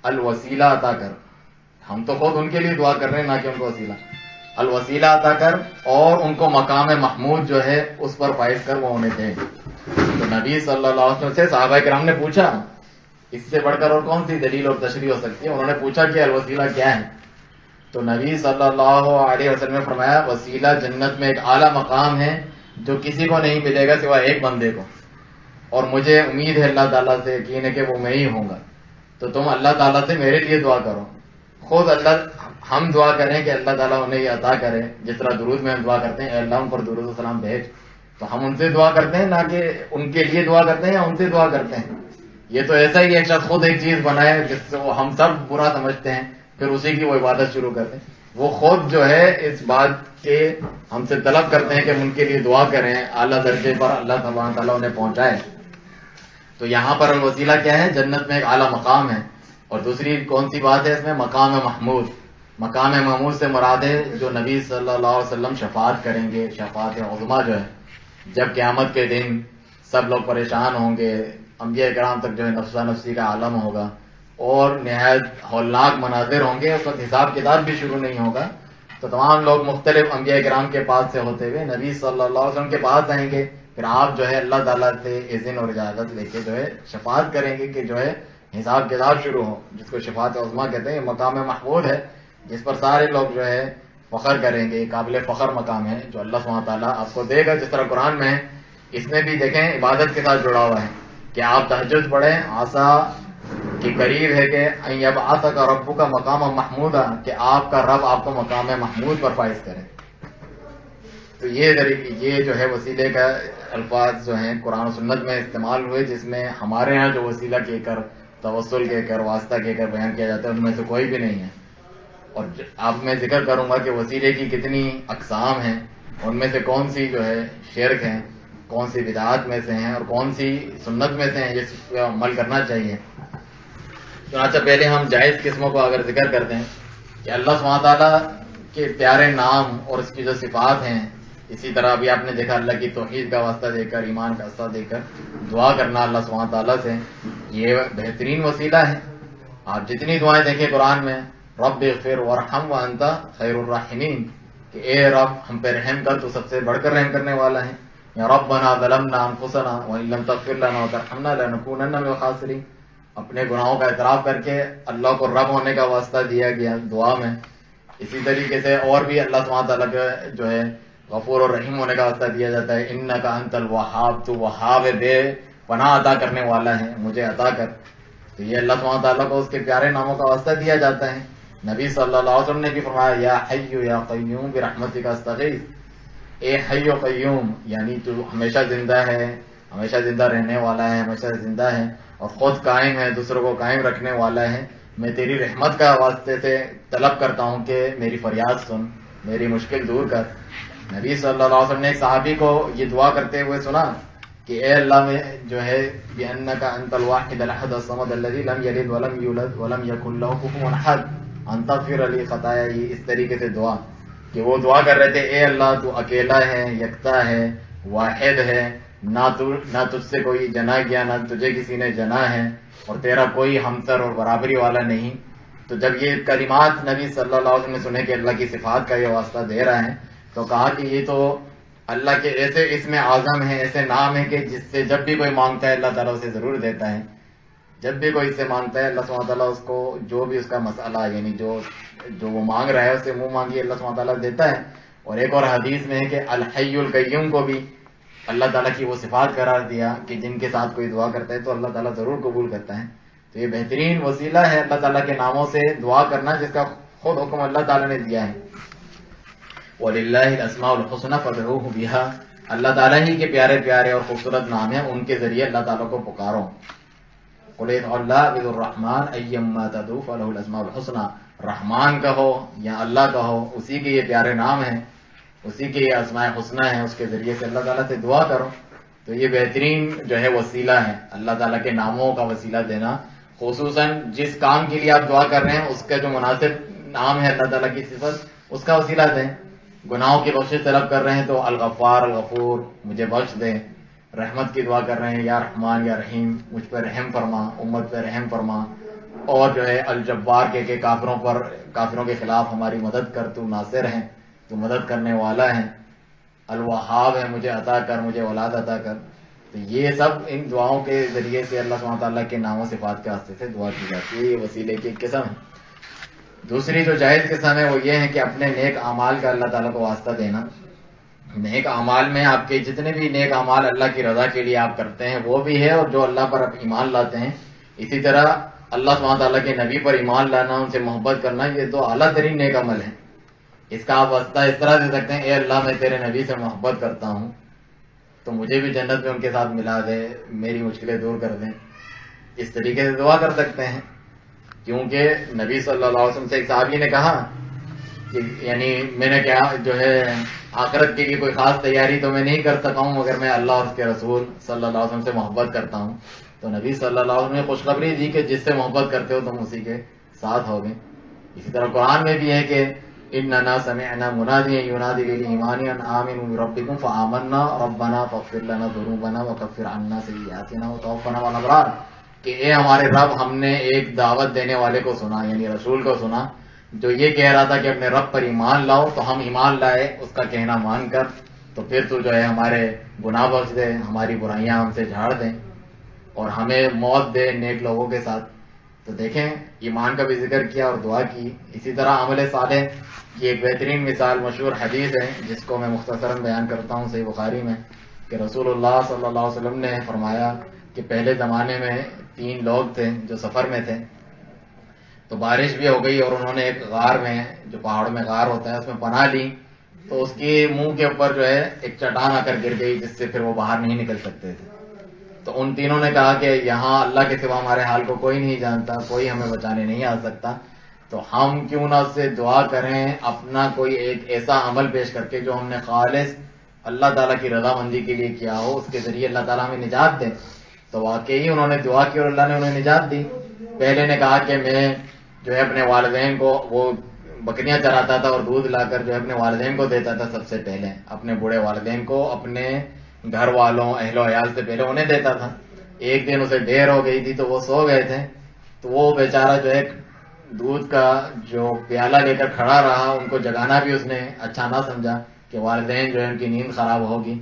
الوسیلہ عطا کر. ہم تو خود ان کے لیے دعا کر رہے ہیں، نہ کہ ان کو وسیلہ، الوسیلہ عطا کر، اور ان کو مقام محمود جو ہے اس پر فائز کر، وہ انہیں دے. تو نبی صلی اللہ علیہ وسلم سے صحابہ کرام نے پوچھا، اس سے بڑھ کر اور کون سی دلیل اور تشریح ہو سکتی ہے؟ انہوں نے پوچھا کہ الوسیلہ کیا ہے؟ تو نبی صلی اللہ علیہ وسلم نے فرمایا وسیلہ جنت میں ایک اعلیٰ مقام ہے جو کسی کو نہیں ملے گا سوائے ایک بندے کو، اور مجھے امید ہے اللہ تعالیٰ سے، یقین ہے کہ وہ میں ہی ہوں گا. تو تم اللہ تعالیٰ سے میرے لیے دعا کرو. خود ہم دعا کریں کہ اللہ تعالیٰ انہیں یہ عطا کرے، جس طرح درود میں ہم دعا کرتے ہیں اے اللہ ان پر درود و سلام بھیج، تو ہم ان سے دعا کرتے ہیں، نہ کہ ان کے لیے دعا کرتے ہیں یا ان سے دعا کرتے ہیں. یہ تو ایسا ہی ایک شخص خود ایک چیز بنائے جس سے وہ ہم سب برا سمجھتے ہیں، پھر اسی کی وہ عبادت شروع کرتے ہیں. وہ خود جو ہے اس بات کے ہم سے طلب کرتے ہیں کہ ہم ان کے لیے دعا کریں، اعلیٰ درجے پر اللہ سبحانہ تعالیٰ انہیں پہنچائے. تو یہاں پر الوسیلہ کیا ہے؟ جنت میں ایک اعلیٰ مقام ہے. اور دوسری کون سی بات ہے اس میں؟ مقام محمود. مقام محمود سے مراد ہے جو نبی صلی اللہ علیہ وسلم شفاعت کریں گے، شفاعت عظمیٰ جو ہے، جب قیامت کے دن سب لوگ پریشان ہوں گے، انبیاء کرام تک جو ہے نفسا نفسی کا عالم ہوگا، اور نہایت ہولناک مناظر ہوں گے. اس وقت حساب کتاب بھی شروع نہیں ہوگا، تو تمام لوگ مختلف انبیاء کرام کے پاس سے ہوتے ہوئے نبی صلی اللہ علیہ وسلم کے پاس آئیں گے. پھر آپ جو ہے اللہ تعالیٰ سے اذن اور اجازت لے کے جو ہے شفاعت کریں گے کہ جو ہے حساب کتاب شروع ہو، جس کو شفاعت عظمیٰ کہتے ہیں. یہ مقام محمود ہے جس پر سارے لوگ جو ہے فخر کریں گے. قابل فخر مقام ہے جو اللہ سبحانہ تعالیٰ آپ کو دے گا. جس طرح قرآن میں ہے، اس میں بھی دیکھیں عبادت کے ساتھ جڑا ہوا ہے کہ آپ تہجد پڑھیں، آسا کہ قریب ہے کہ یبعثک ربک مقام محمودا، کہ آپ کا رب آپ کو مقام محمود پر فائز کرے. تو یہ جو ہے وسیلے کا الفاظ جو ہیں قرآن و سنت میں استعمال ہوئے، جس میں ہمارے ہاں جو وسیلہ کہہ کر، توسل کہہ کر، واسطہ کہہ کر بیان کیا جاتا ہے ان میں سے کوئی بھی نہیں ہے. اور اب میں ذکر کروں گا کہ وسیلے کی کتنی اقسام ہیں، ان میں سے کون سی جو ہے شرک ہیں، کون سی بدعات میں سے ہیں، اور کون سی سنت میں سے ہیں جس پہ عمل کرنا چاہیے. چنانچہ پہلے ہم جائز قسموں کو اگر ذکر کرتے ہیں کہ اللہ سبحانہ تعالیٰ کے پیارے نام اور اس کی جو صفات ہیں، اسی طرح ابھی آپ نے دیکھا اللہ کی توحید کا واسطہ دے کر، ایمان کا واسطہ دے کر دعا کرنا اللہ سبحانہ تعالیٰ سے، یہ بہترین وسیلہ ہے۔ آپ جتنی دعائیں دیکھیں قرآن میں، رب اغفر وارحم وانت خیر الراحمین، کہ اے رب ہم پہ رحم کر، تو سب سے بڑھ کر رحم کرنے والا ہے، یا ربنا ظلمنا انفسنا وان لم تغفر لنا وترحمنا لنکونن من الخاسرین، اپنے گناہوں کا اعتراف کر کے اللہ کو رب ہونے کا واسطہ دیا گیا دعا میں۔ اسی طریقے سے اور بھی اللہ سبحانہ تعالیٰ کا جو ہے غفور اور رحیم ہونے کا واسطہ دیا جاتا ہے، انک انت الوہاب، تو وہاب بے پناہ عطا کرنے والا ہے، مجھے عطا کر۔ تو یہ اللہ سبحانہ تعالیٰ کو اس کے پیارے ناموں کا واسطہ دیا جاتا ہے۔ نبی صلی اللہ علیہ وسلم نے بھی فرمایا، یا حی یا قیوم برحمتک استغیث، اے حی و قیوم، یعنی تو ہمیشہ زندہ ہے، ہمیشہ زندہ رہنے والا ہے، ہمیشہ زندہ ہے اور خود قائم ہے، دوسروں کو قائم رکھنے والا ہے، میں تیری رحمت کا واسطے سے طلب کرتا ہوں کہ میری فریاد سن، میری مشکل دور کر۔ نبی صلی اللہ علیہ وسلم نے ایک صحابی کو یہ دعا کرتے ہوئے سنا کہ اے اللہ میں جو ہے بِأَنَّكَ أَنْتَ الْوَاحِدُ الْأَحَدُ الصَّمَدُ الَّذِي لَمْ يَلِدْ وَلَمْ يُولَدْ وَلَمْ يَكُنْ لَهُ كُفُوًا أَحَدٌ أَنْ تَغْفِرَ لِي خَطَايَايَ، اس طریقے سے دعا کہ وہ دعا کر رہے تھے، اے اللہ تو اکیلا ہے، یکتا ہے، واحد ہے، نہ تجھ سے کوئی جنا گیا، نہ تجھے کسی نے جنا ہے، اور تیرا کوئی ہمسر اور برابری والا نہیں۔ تو جب یہ کلمات نبی صلی اللہ علیہ وسلم نے سنے کہ اللہ کی صفات کا یہ واسطہ دے رہا ہے، تو کہا کہ یہ تو اللہ کے ایسے اسم اعظم ہیں، ایسے نام ہیں کہ جس سے جب بھی کوئی مانگتا ہے اللہ تعالیٰ اسے ضرور دیتا ہے۔ جب بھی کوئی اس سے مانگتا ہے اللہ سبحانہ تعالیٰ اس کو جو بھی اس کا مسئلہ، یعنی جو وہ مانگ رہا ہے اس سے منہ مانگی اللہ سبحانہ تعالیٰ دیتا ہے۔ اور ایک اور حدیث میں ہے کہ الحی القیوم کو بھی اللہ تعالیٰ کی وہ صفات قرار دیا کہ جن کے ساتھ کوئی دعا کرتا ہے تو اللہ تعالیٰ ضرور قبول کرتا ہے۔ تو یہ بہترین وسیلہ ہے اللہ تعالیٰ کے ناموں سے دعا کرنا، جس کا خود حکم اللہ تعالیٰ نے دیا ہے۔ وَلِلَّهِ الْأَسْمَاءُ الْحُسْنَى فَادْعُوهُ بِهَا، اللہ تعالیٰ ہی کے پیارے پیارے اور خوبصورت نام ہیں، ان کے ذریعے اللہ تعالیٰ کو پکارو۔ قُلِ ادْعُوا اللَّهَ بِذُو الرَّحْمَٰنِ أَيَّمَّا تَدْعُوا فَلَهُ الْأَسْمَاءُ الْحُسْنَى، رحمان کہو یا اللہ کہو، اسی کے یہ پیارے نام ہیں، اسی کے یہ اسماء حسنہ ہیں، اس کے ذریعے سے اللہ تعالیٰ سے دعا کرو۔ تو یہ بہترین جو ہے وسیلہ ہے اللہ تعالیٰ کے ناموں کا وسیلہ دینا، خصوصاً جس کام کے لیے آپ دعا کر رہے ہیں اس کا جو مناسب نام ہے اللہ تعالیٰ کی صفت، اس کا وسیلہ دیں۔ گناہوں کی بخشش طلب کر رہے ہیں تو الغفار الغفور، مجھے بخش دے۔ رحمت کی دعا کر رہے ہیں، یا رحمان یا رحیم، مجھ پہ رحم فرما، امت پہ رحم فرما۔ اور جو ہے الجبار کہ کافروں کے خلاف ہماری مدد کر، تو ناصر ہے، تو مدد کرنے والا ہے۔ الوہاب ہے، مجھے عطا کر، مجھے اولاد عطا کر۔ تو یہ سب ان دعاؤں کے ذریعے سے اللہ سبحانہ تعالیٰ کے نام و صفات کے واسطے سے دعا کی جاتی ہے، یہ وسیلے کی ایک قسم ہے۔ دوسری جو جائز قسم ہے وہ یہ ہے کہ اپنے نیک اعمال کا اللہ تعالیٰ کو واسطہ دینا۔ نیک اعمال میں آپ کے جتنے بھی نیک اعمال اللہ کی رضا کے لیے آپ کرتے ہیں وہ بھی ہے، اور جو اللہ پر آپ ایمان لاتے ہیں، اسی طرح اللہ سبحانہ تعالیٰ کے نبی پر ایمان لانا، ان سے محبت کرنا، یہ تو اعلیٰ ترین نیک عمل ہے۔ اس کا آپ واسطہ اس طرح دے سکتے ہیں، اے اللہ میں تیرے نبی سے محبت کرتا ہوں تو مجھے بھی جنت میں ان کے ساتھ ملا دے، میری مشکلیں دور کر دیں۔ اس طریقے سے دعا کر سکتے ہیں، کیونکہ نبی صلی اللہ علیہ وسلم سے ایک صحابی نے کہا کہ یعنی میں نے کیا جو ہے آخرت کے لیے کوئی خاص تیاری تو میں نہیں کر سکا ہوں مگر میں اللہ اور اس کے رسول صلی اللہ علیہ وسلم سے محبت کرتا ہوں۔ تو نبی صلی اللہ علیہ وسلم نے خوشخبری دی کہ جس سے محبت کرتے ہو تم اسی کے ساتھ ہوگے۔ اسی طرح قرآن میں بھی ہے کہ اننا سمعنا منادیا ینادی للایمان ان آمنوا بربکم فآمنا ربنا فاغفر لنا ذنوبنا وکفر عنا سیئاتنا وتوفنا مع الابرار، کہ اے ہمارے رب، ہم نے ایک دعوت دینے والے کو سنا، یعنی رسول کو سنا، جو یہ کہہ رہا تھا کہ اپنے رب پر ایمان لاؤ، تو ہم ایمان لائے اس کا کہنا مان کر، تو پھر تو جو ہے ہمارے گناہ بخش دے، ہماری برائیاں ہم سے جھاڑ دیں اور ہمیں موت دے نیک لوگوں کے ساتھ۔ تو دیکھیں ایمان کا بھی ذکر کیا اور دعا کی۔ اسی طرح عمل صالح کی ایک بہترین مثال مشہور حدیث ہے جس کو میں مختصراً بیان کرتا ہوں صحیح بخاری میں، کہ رسول اللہ صلی اللہ علیہ وسلم نے فرمایا کہ پہلے زمانے میں 3 لوگ تھے جو سفر میں تھے، تو بارش بھی ہو گئی اور انہوں نے ایک غار میں، جو پہاڑوں میں غار ہوتا ہے، اس میں پناہ لی، تو اس کے منہ کے اوپر جو ہے ایک چٹان آ کر گر گئی جس سے پھر وہ باہر نہیں نکل سکتے تھے۔ تو ان تینوں نے کہا کہ یہاں اللہ کے سوا ہمارے حال کو کوئی نہیں جانتا، کوئی ہمیں بچانے نہیں آ سکتا، تو ہم کیوں نہ اس سے دعا کریں اپنا کوئی ایک ایسا عمل پیش کر کے جو ہم نے خالص اللہ تعالیٰ کی رضا مندی کے لیے کیا ہو، اس کے ذریعے اللہ تعالیٰ ہمیں نجات دے۔ تو واقعی انہوں نے دعا کی اور اللہ نے انہیں نجات دی۔ پہلے نے کہا کہ میں جو ہے اپنے والدین کو وہ بکریاں چراتا تھا اور دودھ لا کر جو ہے اپنے والدین کو دیتا تھا، سب سے پہلے اپنے بوڑھے والدین کو، اپنے گھر والوں اہل و عیال سے پہلے انہیں دیتا تھا۔ ایک دن اسے دیر ہو گئی تھی تو وہ سو گئے تھے، تو وہ بیچارہ جو ہے دودھ کا جو پیالہ لے کر کھڑا رہا، ان کو جگانا بھی اس نے اچھا نہ سمجھا کہ والدین جو ہے ان کی نیند خراب ہوگی،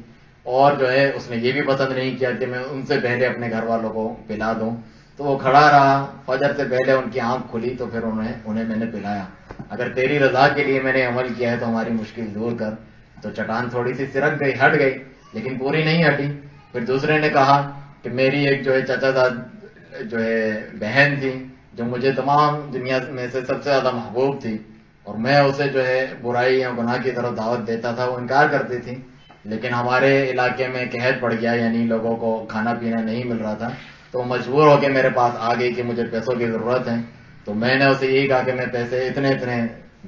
اور جو ہے اس نے یہ بھی پسند نہیں کیا کہ میں ان سے پہلے اپنے گھر والوں کو پلا دوں، تو وہ کھڑا رہا۔ فجر سے پہلے ان کی آنکھ کھلی تو پھر انہیں میں نے پلایا۔ اگر تیری رضا کے لیے میں نے عمل کیا ہے تو ہماری مشکل دور کر۔ تو چٹان تھوڑی سی سرک گئی، ہٹ گئی، لیکن پوری نہیں ہٹی۔ پھر دوسرے نے کہا کہ میری ایک جو ہے چچا زاد جو ہے بہن تھی، جو مجھے تمام دنیا میں سے سب سے زیادہ محبوب تھی، اور میں اسے جو ہے برائی یا گناہ کی طرف دعوت دیتا تھا، وہ انکار کرتی تھی، لیکن ہمارے علاقے میں قحط پڑ گیا، یعنی لوگوں کو کھانا پینا نہیں مل رہا تھا، تو مجبور ہو کے میرے پاس آ گئی کہ مجھے پیسوں کی ضرورت ہے۔ تو میں نے اسے یہی کہا کہ میں پیسے اتنے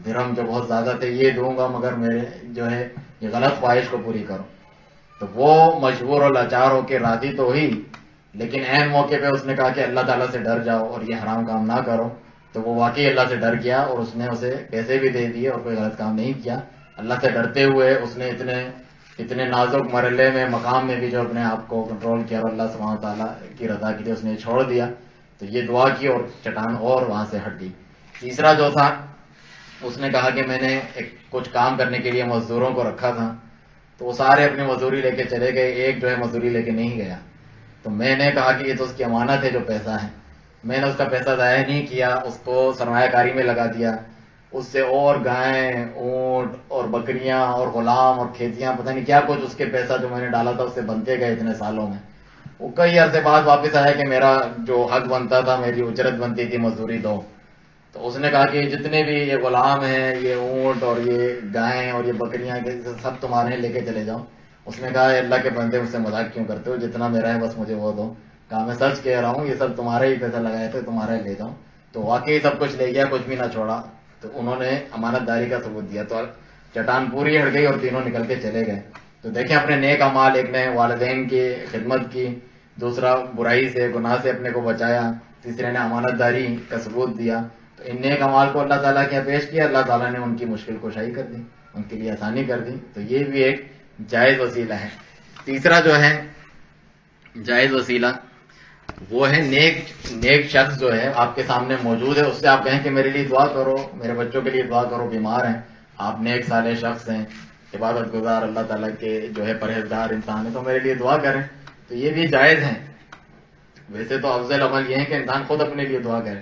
درہم جو بہت زیادہ تھے یہ دوں گا، مگر میرے جو ہے یہ غلط خواہش کو پوری کرو۔ تو وہ مجبور اور لاچار ہو کے راضی تو ہوئی، لیکن عین موقع پہ اس نے کہا کہ اللہ تعالیٰ سے ڈر جاؤ اور یہ حرام کام نہ کرو۔ تو وہ واقعی اللہ سے ڈر گیا اور اس نے اسے پیسے بھی دے دیے اور کوئی غلط کام نہیں کیا۔ اللہ سے ڈرتے ہوئے اس نے اتنے نازک مرحلے میں مقام میں بھی جو اپنے آپ کو کنٹرول کیا اور اللہ سبحانہ تعالیٰ کی رضا کے لیے اس نے چھوڑ دیا۔ تو یہ دعا کی اور چٹان اور وہاں سے ہٹ گئی۔ تیسرا جو تھا، اس نے کہا کہ میں نے کچھ کام کرنے کے لیے مزدوروں کو رکھا تھا، تو وہ سارے اپنی مزدوری لے کے چلے گئے، ایک جو ہے مزدوری لے کے نہیں گیا۔ تو میں نے کہا کہ یہ تو اس کی امانت ہے جو پیسہ ہے، میں نے اس کا پیسہ ضائع نہیں کیا، اس کو سرمایہ کاری میں لگا دیا، اس سے اور گائیں، اونٹ اور بکریاں اور غلام اور کھیتیاں، پتہ نہیں کیا کچھ اس کے پیسہ جو میں نے ڈالا تھا اس سے بنتے گئے اتنے سالوں میں۔ وہ کئی عرصے بعد واپس آیا کہ میرا جو حق بنتا تھا، میری اجرت بنتی تھی مزدوری دو۔ تو اس نے کہا کہ جتنے بھی یہ غلام ہیں، یہ اونٹ اور یہ گائیں اور یہ بکریاں سب تمہارے لے کے چلے جاؤ۔ اس نے کہا اللہ کے بندے مجھ سے مذاق کیوں کرتے ہو، جتنا میرا ہے بس مجھے وہ دو۔ کہا میں سچ کہہ رہا ہوں، یہ سب تمہارے ہی پیسہ لگائے تھے، تمہارے لے جاؤ۔ تو واقعی سب کچھ لے گیا، کچھ بھی نہ چھوڑا۔ تو انہوں نے امانت داری کا ثبوت دیا، تو چٹان پوری ہٹ گئی اور تینوں نکل کے چلے گئے۔ تو دیکھیں اپنے نیک اعمال، ایک نے والدین کی خدمت کی، دوسرا برائی سے گناہ سے اپنے کو بچایا، تیسرے نے امانت داری کا ثبوت دیا۔ تو ان نیک اعمال کو اللہ تعالیٰ کے پیش کیا، اللہ تعالیٰ نے ان کی مشکل کشائی کر دی، ان کے لیے آسانی کر دی۔ تو یہ بھی ایک جائز وسیلہ ہے۔ تیسرا جو ہے جائز وسیلہ، وہ ہے نیک شخص جو ہے آپ کے سامنے موجود ہے، اس سے آپ کہیں کہ میرے لیے دعا کرو، میرے بچوں کے لیے دعا کرو، بیمار ہیں، آپ نیک صالح شخص ہیں، عبادت گزار، اللہ تعالیٰ کے جو ہے پرہیزگار انسان ہے، تو میرے لیے دعا کریں۔ تو یہ بھی جائز ہے۔ ویسے تو افضل عمل یہ ہے کہ انسان خود اپنے لیے دعا کرے۔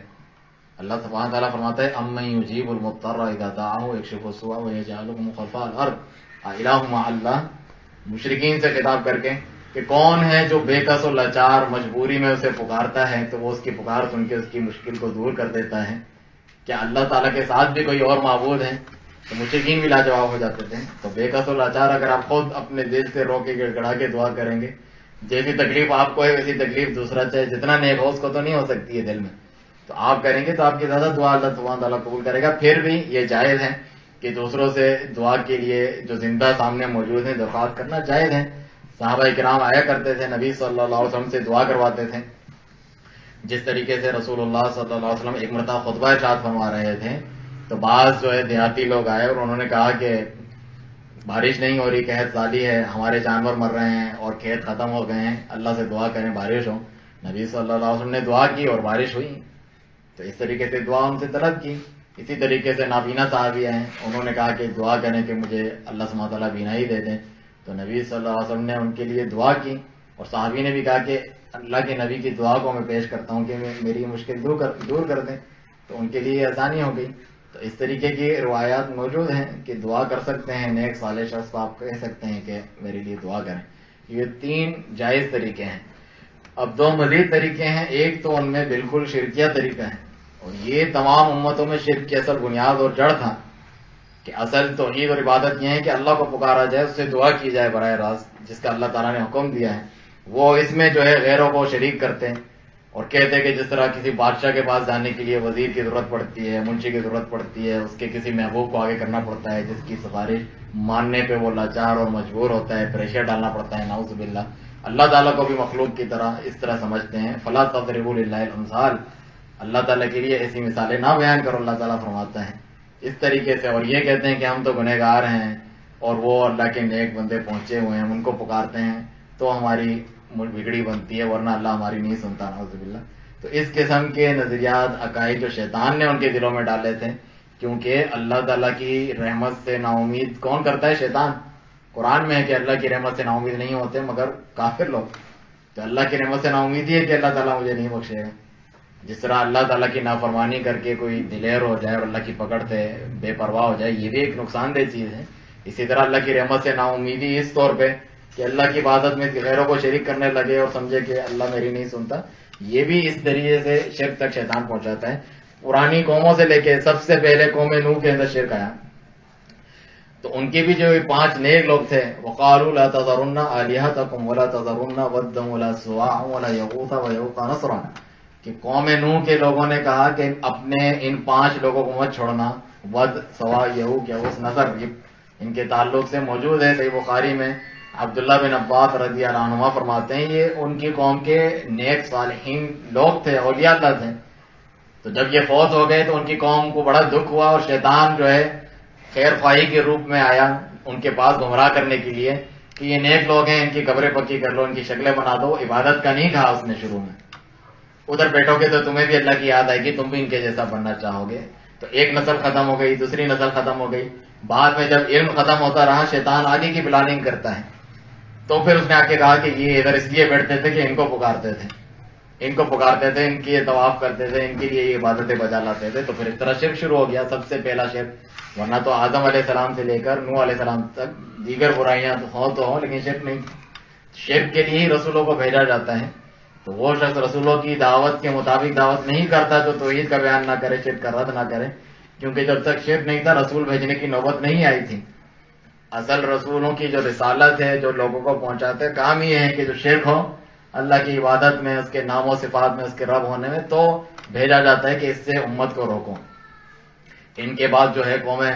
اللہ سبحانہ تعالیٰ فرماتا ہے امن یجیب المضطر اذا دعاہ ویکشف السوء ویجعلکم خلفاء الارض االہ مع اللہ، مشرکین سے خطاب کر کے کہ کون ہے جو بے کس و لاچار مجبوری میں اسے پکارتا ہے تو وہ اس کی پکار سن کے اس کی مشکل کو دور کر دیتا ہے، کیا اللہ تعالیٰ کے ساتھ بھی کوئی اور معبود ہے؟ تو مشرکین بھی لاجواب ہو جاتے تھے۔ تو بے کس و لاچار اگر آپ خود اپنے دل سے رو کے گڑ گڑا کے دعا کریں گے، جیسی تکلیف آپ کو ہے ویسی تکلیف دوسرا چاہے جتنا نیک ہو اس کو تو نہیں ہو سکتی ہے دل میں، تو آپ کریں گے تو آپ کی زیادہ دعا اللہ سبحانہ تعالیٰ قبول کرے گا۔ پھر بھی یہ جائز ہے کہ دوسروں سے دعا کے لیے جو زندہ سامنے موجود ہیں درخواست کرنا جائز ہے۔ صحابہ کرام آیا کرتے تھے، نبی صلی اللہ علیہ وسلم سے دعا کرواتے تھے، جس طریقے سے رسول اللہ صلی اللہ علیہ وسلم ایک مرتبہ خطبہ ارشاد فرما رہے تھے، تو بعض جو ہے دیہاتی لوگ آئے اور انہوں نے کہا کہ بارش نہیں ہو رہی، قحط سالی ہے، ہمارے جانور مر رہے ہیں اور کھیت ختم ہو گئے ہیں، اللہ سے دعا کریں بارش ہو۔ نبی صلی اللہ علیہ وسلم نے دعا کی اور بارش ہوئی۔ تو اس طریقے سے دعا ان سے طلب کی۔ اسی طریقے سے نابینا صحابی ہیں، انہوں نے کہا کہ دعا کریں کہ مجھے اللہ سبحانہ تعالیٰ بینائی دے دیں، تو نبی صلی اللہ علیہ وسلم نے ان کے لیے دعا کی، اور صحابی نے بھی کہا کہ اللہ کے نبی کی دعا کو میں پیش کرتا ہوں کہ میری مشکل دور کر دیں، تو ان کے لیے آسانی ہو گئی۔ تو اس طریقے کی روایات موجود ہیں کہ دعا کر سکتے ہیں، نیک صالح شخص کو آپ کہہ سکتے ہیں کہ میرے لیے دعا کریں۔ یہ 3 جائز طریقے ہیں۔ اب 2 مزید طریقے ہیں، ایک تو ان میں بالکل شرکیہ طریقہ ہے، اور یہ تمام امتوں میں شرک کی اصل بنیاد اور جڑ تھا کہ اصل توحید اور عبادت یہ ہے کہ اللہ کو پکارا جائے، اس سے دعا کی جائے براہ راست، جس کا اللہ تعالیٰ نے حکم دیا ہے۔ وہ اس میں جو ہے غیروں کو شریک کرتے ہیں اور کہتے ہیں کہ جس طرح کسی بادشاہ کے پاس جانے کے لیے وزیر کی ضرورت پڑتی ہے، منشی کی ضرورت پڑتی ہے، اس کے کسی محبوب کو آگے کرنا پڑتا ہے جس کی سفارش ماننے پہ وہ لاچار اور مجبور ہوتا ہے، پریشر ڈالنا پڑتا ہے، نعوذ باللہ۔ اللہ تعالیٰ کو بھی مخلوق کی طرح اس طرح سمجھتے ہیں۔ فلا تضربوا للہ الامثال، اللہ تعالیٰ کے لیے ایسی مثالیں نہ بیان کرو، اللہ تعالیٰ فرماتا ہے۔ اس طریقے سے، اور یہ کہتے ہیں کہ ہم تو گنہگار ہیں اور وہ اللہ کے نیک بندے پہنچے ہوئے ہیں، ان کو پکارتے ہیں تو ہماری بگڑی بنتی ہے، ورنہ اللہ ہماری نہیں سنتا، نعوذ باللہ۔ تو اس قسم کے نظریات، عقائد جو شیطان نے ان کے دلوں میں ڈالے تھے، کیونکہ اللہ تعالیٰ کی رحمت سے نا امید کون کرتا ہے؟ شیطان۔ قرآن میں ہے کہ اللہ کی رحمت سے نا امید نہیں ہوتے مگر کافر لوگ۔ تو اللہ کی رحمت سے نا امیدی ہے کہ اللہ تعالیٰ مجھے نہیں بخشے گا۔ جس طرح اللہ تعالیٰ کی نافرمانی کر کے کوئی دلیر ہو جائے اور اللہ کی پکڑ سے بے پرواہ ہو جائے، یہ بھی ایک نقصان دہ چیز ہے۔ اسی طرح اللہ کی رحمت سے نا امیدی اس طور پہ کہ اللہ کی عبادت میں غیروں کو شریک کرنے لگے اور سمجھے کہ اللہ میری نہیں سنتا، یہ بھی اس طریقے سے شرک تک شیطان پہنچاتا ہے۔ پرانی قوموں سے لے کے سب سے پہلے قوم نوح کے اندر شرک آیا، تو ان کے بھی جو 5 نیک لوگ تھے، وقالوا لا تذرن آلهتكم ولا تذرن ودا ولا سواعا ولا يغوث ويعوق ونسرا، کہ قوم نوح کے لوگوں نے کہا کہ اپنے ان 5 لوگوں کو مت چھوڑنا، ود، سوا، یعوق، یغوث، نسر، ان کے تعلق سے موجود ہے صحیح بخاری میں۔ عبداللہ بن عباس رضی اللہ عنہما فرماتے ہیں یہ ان کی قوم کے نیک صالحین لوگ تھے، اولیاء اللہ تھے۔ تو جب یہ فوت ہو گئے تو ان کی قوم کو بڑا دکھ ہوا، اور شیطان جو ہے خیر خواہی کے روپ میں آیا ان کے پاس گمراہ کرنے کے لیے کہ یہ نیک لوگ ہیں، ان کی قبریں پکی کر لو، ان کی شکلیں بنا دو۔ عبادت کا نہیں کہا اس نے شروع میں، ادھر بیٹھو گے تو تمہیں بھی اللہ کی یاد آئے گی، تم بھی ان کے جیسا بننا چاہو گے۔ تو ایک نسل ختم ہو گئی، دوسری نسل ختم ہو گئی۔ بعد میں جب علم ختم ہوتا رہا، شیطان آگے کی پلاننگ کرتا ہے، تو پھر اس نے آ کے کہا کہ یہ ادھر اس لیے بیٹھتے تھے کہ ان کو پکارتے تھے، ان کی طواف کرتے تھے، ان کے لیے یہ عبادتیں بجا لاتے تھے۔ تو پھر اس طرح شرک شروع ہو گیا، سب سے پہلا شرک۔ ورنہ تو آدم علیہ السلام سے لے کر نوح علیہ السلام تک دیگر برائیاں تو ہوں لیکن شرک نہیں۔ شرک کے لیے ہی رسولوں کو بھیجا جاتا ہے۔ تو وہ شخص رسولوں کی دعوت کے مطابق دعوت نہیں کرتا جو توحید کا بیان نہ کرے، شرک کا رد نہ کرے، کیونکہ جب تک شرک نہیں تھا رسول بھیجنے کی نوبت نہیں آئی تھی۔ اصل رسولوں کی جو رسالت ہے، جو لوگوں کو پہنچاتے کام یہ ہے کہ جو شرک ہو اللہ کی عبادت میں، اس کے نام و صفات میں، اس کے رب ہونے میں، تو بھیجا جاتا ہے کہ اس سے امت کو روکو۔ ان کے بعد جو ہے قومیں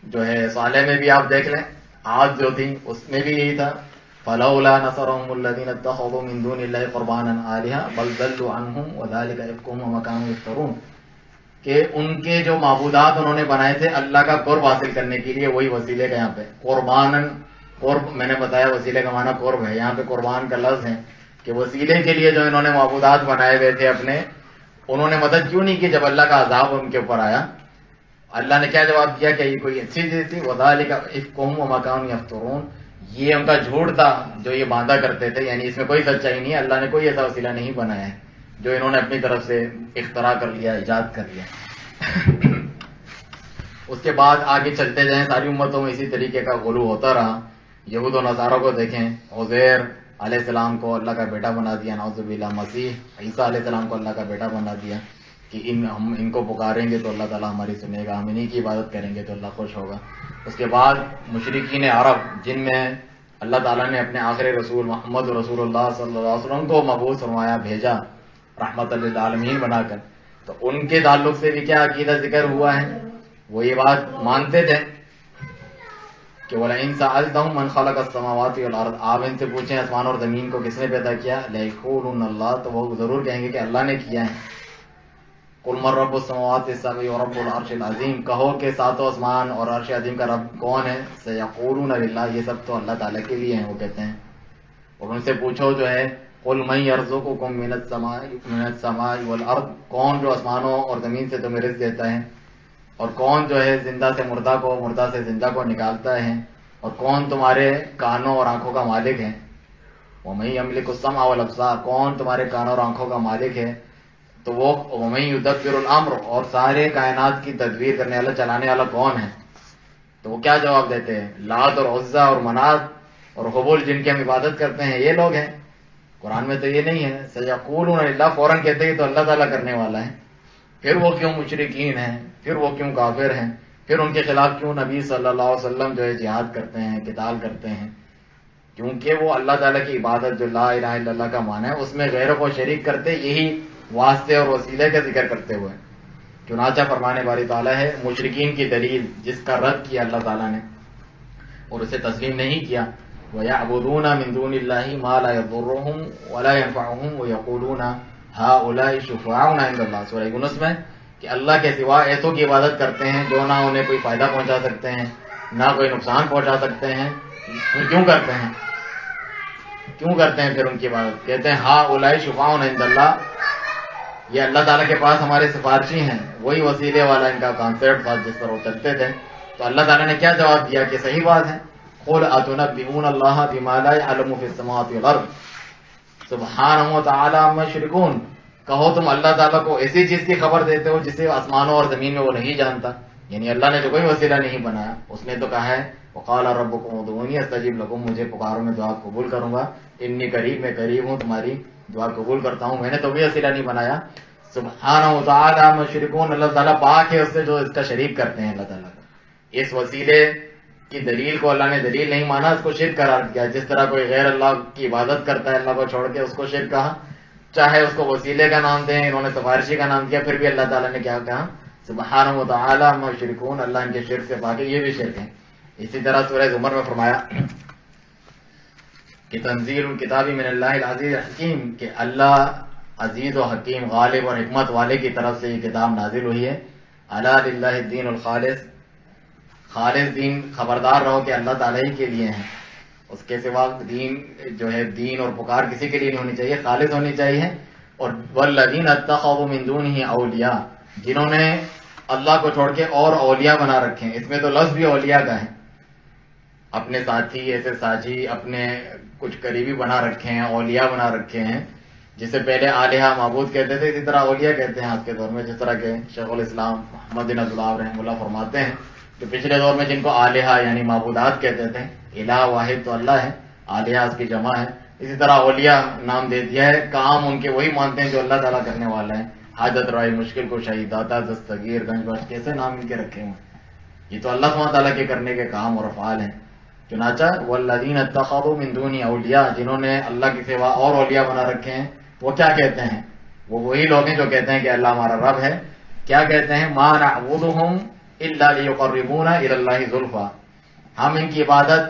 جو ہے صالح میں بھی آپ دیکھ لیں، عاد جو تھی اس میں بھی یہی تھا، فلولا نصرهم الذين اتخذوا من دون الله قربانا آلهة بل ضلوا عنهم وذلك افكهم وما كانوا يفترون، کہ ان کے جو معبودات انہوں نے بنائے تھے اللہ کا قرب حاصل کرنے کے لیے، وہی وسیلے کا یہاں پہ قربانن، قرب میں نے بتایا وسیلے کا معنی قرب ہے، یہاں پہ قربان کا لفظ ہے کہ وسیلے کے لیے جو انہوں نے معبودات بنائے ہوئے تھے اپنے، انہوں نے مدد کیوں نہیں کی جب اللہ کا عذاب ان کے اوپر آیا؟ اللہ نے کیا جواب دیا کہ یہ کوئی اچھی چیز تھی، وذالک افکہم وما کانوا یفترون، یہ ان کا جھوٹ تھا جو یہ باندھا کرتے تھے، یعنی اس میں کوئی سچائی نہیں ہے، اللہ نے کوئی ایسا وسیلہ نہیں بنایا ہے جو انہوں نے اپنی طرف سے اختراع کر لیا، ایجاد کر لیا۔ اس کے بعد آگے چلتے جائیں، ساری امتوں میں اسی طریقے کا غلو ہوتا رہا۔ یہود و نصارہ کو دیکھیں، عزیر علیہ السلام کو اللہ کا بیٹا بنا دیا، نعوذ باللہ، مسیح عیسیٰ علیہ السلام کو اللہ کا بیٹا بنا دیا کہ ہم ان کو پکاریں گے تو اللہ تعالیٰ ہماری سنے گا، ہم انہیں کی عبادت کریں گے تو اللہ خوش ہوگا۔ اس کے بعد مشرکین عرب، جن میں اللہ تعالیٰ نے اپنے آخری رسول محمد رسول اللہ صلی اللہ علیہ وسلم کو مبعوث فرمایا، بھیجا رحمت للعالمین بنا کر، تو ان کے تعلق سے بھی کیا عقیدہ ذکر ہوا ہے؟ وہ یہ بات مانتے تھے کہ وَلَئِن سَأَلْتَهُم مَّنْ خَلَقَ السَّمَاوَاتِ وَالْأَرْضَ، آپ ان سے پوچھیں آسمان اور زمین کو کس نے پیدا کیا، لَيَقُولُنَّ اللَّهُ، تو وہ ضرور کہیں گے کہ اللہ نے کیا ہے۔ قُلْ مَن رَّبُّ السَّمَاوَاتِ السَّبْعِ وَرَبُّ الْعَرْشِ الْعَظِيمِ، کہو کہ 7 آسمان اور عرش عظیم کا رب کون ہے؟ سَيَقُولُونَ لِلَّهِ، یہ سب تو اللہ تعالیٰ کے لیے ہیں، وہ کہتے ہیں۔ اور ان سے پوچھو جو ہے قُلْ مَن يَرْزُقُكُم مِّنَ السَّمَاءِ وَالْأَرْضِ، کون جو آسمانوں اور زمین سے تمہیں رزق دیتا ہے، اور کون جو ہے زندہ سے مردہ کو، مردہ سے زندہ کو نکالتا ہے، اور کون تمہارے کانوں اور آنکھوں کا مالک ہے؟ وَمَن يَمْلِكُ السَّمْعَ وَالْأَبْصَارَ، کون تمہارے کانوں اور آنکھوں کا مالک ہے؟ تو وہ وَمَن يُدَبِّرُ الْأَمْرَ، اور سارے کائنات کی تدبیر کرنے والا، چلانے والا کون ہے؟ تو وہ کیا جواب دیتے ہیں؟ لات اور عزا اور منات اور حبل جن کی ہم عبادت کرتے ہیں یہ لوگ ہیں۔ قرآن میں تو یہ نہیں ہے، سَيَقُولُونَ لِلَّهِ، فوراً کہتے ہیں تو اللہ تعالیٰ کرنے والا ہے۔ پھر وہ کیوں مشرکین ہیں، پھر وہ کیوں کافر ہیں، پھر ان کے خلاف کیوں نبی صلی اللہ علیہ وسلم جو ہے جہاد کرتے ہیں، قتال کرتے ہیں؟ کیونکہ وہ اللہ تعالیٰ کی عبادت جو لا الہ الا اللہ کا معنی ہے اس میں غیروں کو شریک کرتے، یہی واسطے اور وسیلے کا ذکر کرتے ہوئے۔ چنانچہ فرمانے باری تعالیٰ ہے مشرکین کی دلیل جس کا رد کیا اللہ تعالیٰ نے اور اسے تسلیم نہیں کیا، وَيَعْبُدُونَ مِن دُونِ اللَّهِ مَا لَا يَضُرُّهُمْ وَلَا يَنفَعُهُمْ وَيَقُولُونَ هَؤُلَاءِ شُفَعَاؤُنَا عِندَ اللَّهِ، سورہ یونس میں کہ اللہ کے سوا ایسوں کی عبادت کرتے ہیں جو نہ انہیں کوئی فائدہ پہنچا سکتے ہیں نہ کوئی نقصان پہنچا سکتے ہیں. پھر کیوں کرتے ہیں؟ کیوں کرتے ہیں پھر ان کی عبادت؟ کہتے ہیں ہا اولئک شفاعنا عند اللہ، یہ اللہ تعالیٰ کے پاس ہمارے سفارشی ہیں. وہی وسیلے والا ان کا کانسیپٹ تھا جس پر وہ چلتے تھے. تو اللہ تعالیٰ نے کیا جواب دیا کہ صحیح بات ہے. قل اتنبئون اللہ بما لا يعلم في السماوات والارض سبحانہ وتعالی عما یشرکون، کہو تم اللہ تعالیٰ کو ایسی چیز کی خبر دیتے ہو جسے آسمانوں اور زمین میں وہ نہیں جانتا. یعنی اللہ نے جو کوئی وسیلہ نہیں بنایا، اس نے تو کہا ہے وقال ربکم ادعونی استجب لکم، مجھے پکارو میں دعا قبول کروں گا. انی قریب، میں قریب ہوں، تمہاری دعا قبول کرتا ہوں. میں نے تو بھی وسیلہ نہیں بنایا. سبحانہ وتعالی عما یشرکون، اللہ تعالیٰ پاک ہے اس سے جو اس کا شریک کرتے ہیں اللہ تعالیٰ کا. اس وسیلے کی دلیل کو اللہ نے دلیل نہیں مانا، اس کو شرک قرار دیا. جس طرح کوئی غیر اللہ کی عبادت کرتا ہے اللہ کو چھوڑ کے، اس کو شرک کہا. چاہے اس کو وسیلے کا نام دیں، انہوں نے سفارشی کا نام دیا، پھر بھی اللہ تعالیٰ نے کیا کہا؟ سبحانہ وتعالی عما یشرکون، اللہ ان کے شرک سے پاک ہے. یہ بھی شرک ہے. اسی طرح سورہ زمر میں فرمایا کہ تنزیل الکتاب من اللہ العزیز الحکیم، کہ اللہ عزیز و حکیم، غالب اور حکمت والے کی طرف سے یہ کتاب نازل ہوئی ہے. الا للہ الدین الخالص، خالص دین، خبردار رہو کہ اللہ تعالیٰ ہی کے لیے ہیں. اس کے سوا دین جو ہے، دین اور پکار کسی کے لیے نہیں ہونی چاہیے، خالص ہونی چاہیے. اور والذین اتخذوا من دونہ اولیاء، جنہوں نے اللہ کو چھوڑ کے اور اولیاء بنا رکھے ہیں. اس میں تو لفظ بھی اولیاء کا ہے. اپنے ساتھی، ایسے ساجی، اپنے کچھ قریبی بنا رکھے ہیں، اولیاء بنا رکھے ہیں. جسے پہلے آلیہ معبود کہتے تھے، اسی طرح اولیاء کہتے ہیں آج کے دور میں. جس طرح کہ شیخ الاسلام محمد بن عبد الوہاب رحمہ اللہ فرماتے ہیں کہ پچھلے دور میں جن کو آلیہ یعنی معبودات کہتے تھے، الہ واحد تو اللہ ہے، آلیہ اس کی جمع ہے. اسی طرح اولیاء نام دے دیا ہے. کام ان کے وہی مانتے ہیں جو اللہ تعالیٰ کرنے والا ہے. حاجت رائی، مشکل کشائی، داتا، دستگیر، گنج بخش، کیسے نام ان کے رکھے ہوئے. یہ تو اللہ سبحانہ تعالیٰ کے کرنے کے کام اور افعال ہیں. چنانچہ والذین اتخذوا من دونہ اولیاء، جنہوں نے اللہ کے سوا اور اولیاء بنا رکھے ہیں، وہ کیا کہتے ہیں؟ وہ وہی لوگ ہیں جو کہتے ہیں کہ اللہ ہمارا رب ہے. کیا کہتے ہیں؟ ما نعبدہم الا لیقربونا الی اللہ زلفی، ہم ان کی عبادت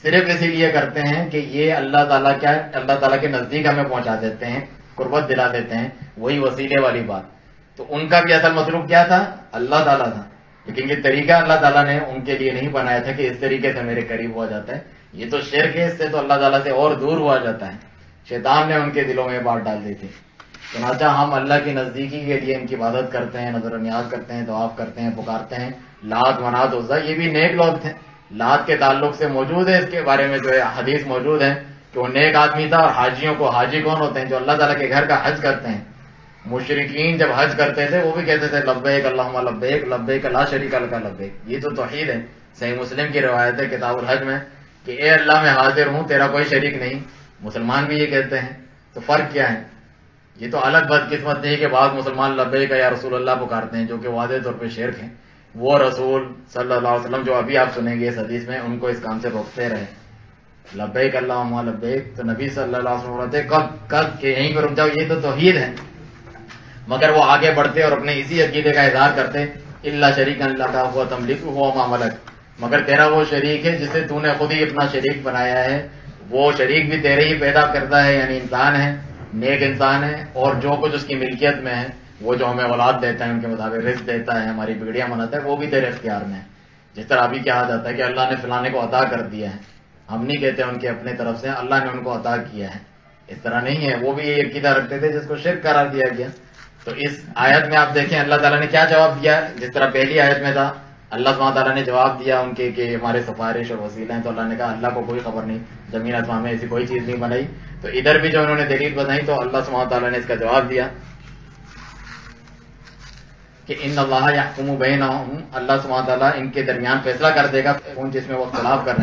صرف اسی لیے کرتے ہیں کہ یہ اللہ تعالیٰ کے نزدیک ہمیں پہنچا دیتے ہیں، قربت دلا دیتے ہیں. وہی وسیلے والی بات. تو ان کا بھی اصل مطلوب کیا تھا؟ اللہ تعالیٰ تھا. لیکن یہ طریقہ اللہ تعالیٰ نے ان کے لیے نہیں بنایا تھا کہ اس طریقے سے میرے قریب ہوا جاتا ہے. یہ تو شرک ہے، اس سے تو اللہ تعالیٰ سے اور دور ہوا جاتا ہے. شیطان نے ان کے دلوں میں بات ڈال دی تھی. چنانچہ ہم اللہ کی نزدیکی کے لیے ان کی عبادت کرتے ہیں، نظر و نیاز کرتے ہیں، طواف کرتے ہیں، پکارتے ہیں. لات، منات، عزا، یہ بھی نیک لوگ تھے. لات کے تعلق سے موجود ہے، اس کے بارے میں جو ہے حدیث موجود ہے کہ وہ نیک آدمی تھا. اور حاجیوں کو، حاجی کون ہوتے ہیں؟ جو اللہ تعالیٰ کے گھر کا حج کرتے ہیں. مشرکین جب حج کرتے تھے وہ بھی کہتے تھے لبیک اللہم لبیک، لبیک لا شریک لک لبیک. یہ تو توحید ہے. صحیح مسلم کی روایت ہے کتاب الحج میں کہ اے اللہ میں حاضر ہوں، تیرا کوئی شریک نہیں. مسلمان بھی یہ کہتے ہیں. تو فرق کیا ہے؟ یہ تو الگ بدقسمت ہے کہ بعض مسلمان لبیک یا رسول اللہ پکارتے ہیں، جو کہ واضح طور پہ شرک ہیں. وہ رسول صلی اللہ علیہ وسلم جو ابھی آپ سنیں گے اس حدیث میں، ان کو اس کام سے روکتے رہے. لبیک اللہم لبیک، تو نبی صلی اللہ علیہ وسلم کہتے کب کہ یہیں پہ رک جاؤ، یہ تو توحید ہے. مگر وہ آگے بڑھتے اور اپنے اسی عقیدے کا اظہار کرتے اللہ شریک اللہ کا ہوا تملک ہوا ما ملک، مگر تیرا وہ شریک ہے جسے تو نے خود ہی اپنا شریک بنایا ہے. وہ شریک بھی تیرے ہی پیدا کرتا ہے، یعنی انسان ہے، نیک انسان ہے. اور جو کچھ اس کی ملکیت میں ہے، وہ جو ہمیں اولاد دیتا ہے ان کے مطابق رزق دیتا ہے، ہماری بگڑیاں مناتا ہے، وہ بھی تیرے اختیار میں ہے. جس طرح ابھی کہا جاتا ہے کہ اللہ نے فلانے کو عطا کر دیا ہے، ہم نہیں کہتے ان کے اپنے طرف سے، اللہ نے ان کو عطا کیا ہے. اس طرح نہیں ہے. وہ بھی یہ عقیدہ رکھتے تھے جس کو شرک قرار دیا گیا. تو اس آیت میں آپ دیکھیں اللہ تعالیٰ نے کیا جواب دیا. جس طرح پہلی آیت میں تھا اللہ سبحانہ تعالیٰ نے جواب دیا ان کے کہ ہمارے سفارش اور وسیلہ ہیں، تو اللہ نے کہا اللہ کو کوئی خبر نہیں، زمین آسمان میں ایسی کوئی چیز نہیں بنائی. تو ادھر بھی جو انہوں نے دلیل بتائی تو اللہ سبحانہ تعالیٰ نے اس کا جواب دیا کہ ان اللہ یحکم بینہم، اللہ سبحانہ تعالیٰ ان کے درمیان فیصلہ کر دے گا جس میں وہ اختلاف کر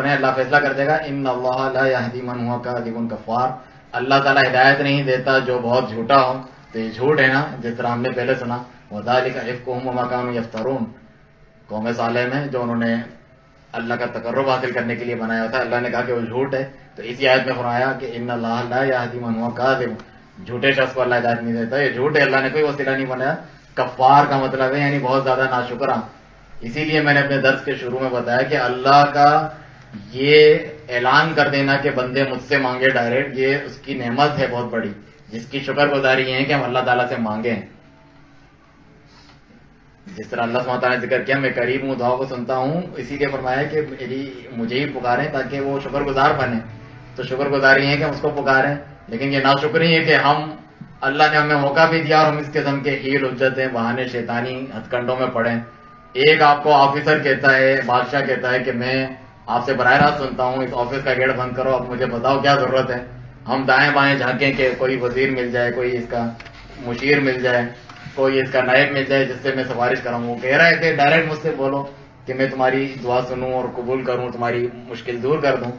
رہے ہیں، اللہ فیصلہ کر دے گا. ان اللہ لا یہدی من ہوا کاذب کفار، اللہ تعالیٰ ہدایت نہیں دیتا جو بہت جھوٹا ہو. تو یہ جھوٹ ہے نا، جس طرح ہم نے پہلے سنا وذالک افکہم وما کانوا یفترون، قوم صالح میں جو انہوں نے اللہ کا تقرب حاصل کرنے کے لیے بنایا تھا، اللہ نے کہا کہ وہ جھوٹ ہے. تو اسی آیت میں فرمایا کہ ان اللہ لا یہدی من ہوا کاذب، جھوٹے شخص کو اللہ ہدایت نہیں دیتا. یہ جھوٹ ہے، اللہ نے کوئی وسیلہ نہیں بنایا. کفار کا مطلب ہے یعنی بہت زیادہ ناشکرہ. اسی لیے میں نے اپنے درس کے شروع میں بتایا کہ اللہ کا یہ اعلان کر دینا کہ بندے مجھ سے مانگے ڈائریکٹ، یہ اس کی نعمت ہے بہت بڑی. جس کی شکر گزاری یہ ہے کہ ہم اللہ تعالیٰ سے مانگیں. جس طرح اللہ سبحانہ تعالیٰ نے ذکر کیا میں قریب ہوں دعا کو سنتا ہوں، اسی لیے فرمایا کہ مجھے ہی پکاریں تاکہ وہ شکر گزار بنے. تو شکر گزاری ہے کہ ہم اس کو پکاریں، لیکن یہ ناشکری ہے کہ ہم اللہ نے ہمیں موقع بھی دیا اور ہم اس قسم کے حیل حجتیں بہانے شیطانی ہتھ کنڈوں میں پڑیں. ایک آپ کو آفیسر کہتا ہے، بادشاہ کہتا ہے کہ میں آپ سے براہ راست سنتا ہوں، اس آفس کا گیٹ بند کرو، اب مجھے بتاؤ کیا ضرورت ہے. ہم دائیں بائیں جھانکیں کہ کوئی وزیر مل جائے، کوئی اس کا مشیر مل جائے، کوئی اس کا نائب مل جائے جس سے میں سفارش کروں. وہ کہہ رہا ہے کہ ڈائریکٹ مجھ سے بولو کہ میں تمہاری دعا سنوں اور قبول کروں، تمہاری مشکل دور کر دوں.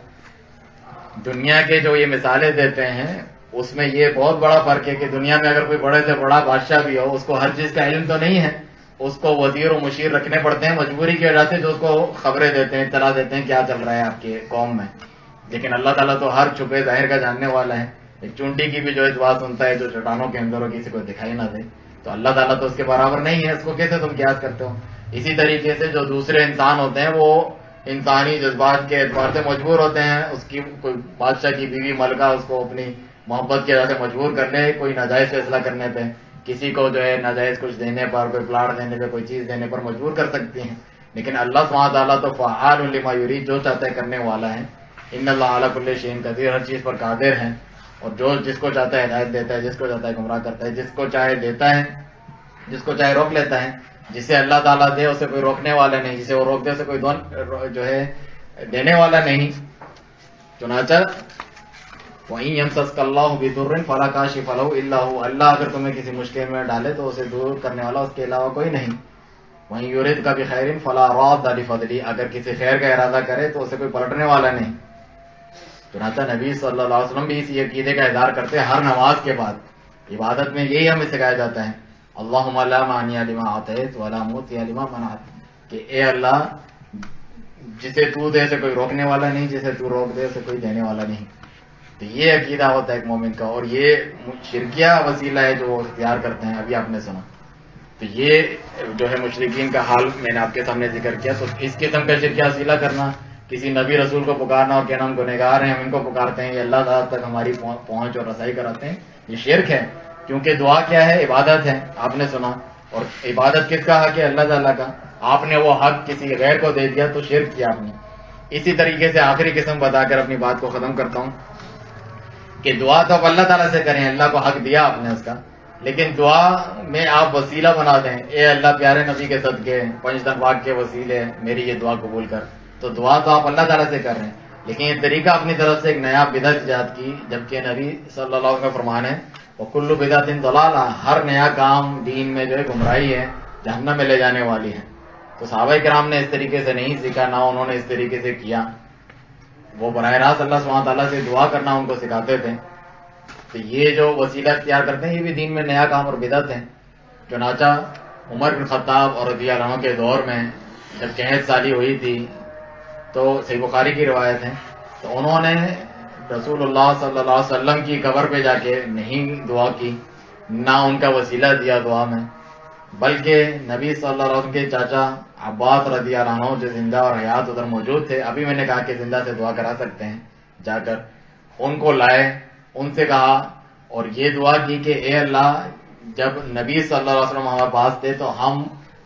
دنیا کے جو یہ مثالیں دیتے ہیں اس میں یہ بہت بڑا فرق ہے کہ دنیا میں اگر کوئی بڑے سے بڑا بادشاہ بھی ہو، اس کو ہر چیز کا علم تو نہیں ہے، اس کو وزیر و مشیر رکھنے پڑتے ہیں مجبوری کی وجہ سے، جو اس کو خبریں دیتے ہیں، اطلاع دیتے ہیں کیا چل رہا ہے آپ کی قوم میں. لیکن اللہ تعالیٰ تو ہر چھپے ظاہر کا جاننے والا ہے. ایک چونٹی کی بھی جو اس بات سنتا ہے جو چٹانوں کے اندر ہو، کسی کو دکھائی نہ دے. تو اللہ تعالیٰ تو اس کے برابر نہیں ہے، اس کو کیسے تم قیاس کرتے ہو. اسی طریقے سے جو دوسرے انسان ہوتے ہیں وہ انسانی جذبات کے اعتبار سے مجبور ہوتے ہیں. اس کی کوئی بادشاہ کی بیوی ملکہ اس کو اپنی محبت کی وجہ سے مجبور کر لے کوئی ناجائز فیصلہ کرنے پہ، کسی کو جو ہے ناجائز کچھ دینے پر، کوئی پلاٹ دینے پہ، کوئی چیز دینے پر مجبور کر سکتی ہیں. لیکن اللہ سبحانہ تعالیٰ تو فعال لما یرید، جو چاہتا ہے کرنے والا ہے. ان اللہ علی کل شیء قدیر، ہر چیز پر قادر ہے. اور جو جس کو چاہتا ہے ہدایت دیتا ہے، جس کو چاہتا ہے گمراہ کرتا ہے، جس کو چاہے دیتا ہے، جس کو چاہے روک لیتا ہے. جسے اللہ تعالیٰ دے اسے کوئی روکنے والا نہیں، جسے وہ روک دے اسے کوئی جو ہے دینے والا نہیں. چنانچہ وَإِن يَمْسَسْكَ اللَّهُ بِضُرٍّ فَلَا كَاشِفَ لَهُ إِلَّا هُوَ، اللہ اگر تمہیں کسی مشکل میں ڈالے تو اسے دور کرنے والا اس کے علاوہ کوئی نہیں. وَإِن يُرِدْكَ بِخَيْرٍ فَلَا رَادَّ لِفَضْلِهِ، اگر کسی خیر کا ارادہ کرے تو اسے کوئی پلٹنے والا نہیں. چنانچہ نبی صلی اللہ علیہ وسلم بھی اسی عقیدے کا اظہار کرتے ہیں ہر نماز کے بعد. عبادت میں یہی ہمیں سکھایا جاتا ہے، اللہم لا مانع لما اعطیت ولا معطی لما منعت، کہ اے اللہ جسے تو دے اسے کوئی روکنے والا نہیں، جسے تو روک دے اسے کوئی دینے والا نہیں. تو یہ عقیدہ ہوتا ہے ایک مومن کا. اور یہ شرکیہ وسیلہ ہے جو وہ اختیار کرتے ہیں، ابھی آپ نے سنا. تو یہ جو ہے مشرکین کا حال میں نے آپ کے سامنے ذکر کیا. تو اس قسم کا شرکیہ وسیلہ کرنا، کسی نبی رسول کو پکارنا اور کہنا ہم گنہگار ہیں، ہم ان کو پکارتے ہیں، یہ اللہ تعالیٰ تک ہماری پہنچ اور رسائی کراتے ہیں، یہ شرک ہے. کیونکہ دعا کیا ہے؟ عبادت ہے، آپ نے سنا. اور عبادت کس کا حق ہے؟ اللہ تعالیٰ کا. آپ نے وہ حق کسی غیر کو دے دیا تو شرک کیا آپ نے. اسی طریقے سے آخری قسم بتا کر اپنی بات کو ختم کرتا ہوں کہ دعا تو آپ اللہ تعالیٰ سے کریں، اللہ کو حق دیا آپ نے اس کا، لیکن دعا میں آپ وسیلہ بنا دیں، اے اللہ پیارے نبی کے صدقے، پنج دن پاک کے وسیلے میری یہ دعا قبول کر. تو دعا تو آپ اللہ تعالیٰ سے کر رہے ہیں، لیکن یہ طریقہ اپنی طرف سے ایک نیا بدعت ایجاد کی، جبکہ نبی صلی اللہ علیہ وسلم کا فرمان ہے وَكُلُّ بِدْعَةٍ ضَلَالَةٍ، ہر نیا کام دین میں جو ہے گمراہی ہے، جہنم میں لے جانے والی ہے. تو صحابہ کرام نے اس طریقے سے نہیں سیکھا، نہ انہوں نے اس طریقے سے کیا. وہ براہ راست اللہ سبحانہ تعالیٰ سے دعا کرنا ان کو سکھاتے تھے. تو یہ جو وسیلہ اختیار کرتے ہیں یہ بھی دین میں نیا کام اور بدعت ہے. چنانچہ عمر بن خطاب اور رضی اللہ عنہ کے دور میں جب 61 سالی ہوئی تھی تو صحیح بخاری کی روایت ہے، تو انہوں نے رسول اللہ صلی اللہ علیہ وسلم کی قبر پہ جا کے نہیں دعا کی، نہ ان کا وسیلہ دیا دعا میں، بلکہ نبی صلی اللہ علیہ وسلم کے چاچا عباس رضی اللہ عنہ جو زندہ اور حیات ادھر موجود تھے، ابھی میں نے کہا کہ زندہ سے دعا کرا سکتے ہیں، جا کر ان کو لائے، ان سے کہا اور یہ دعا کی کہ اے اللہ جب نبی صلی اللہ علیہ وسلم ہمارے پاس تھے تو ہم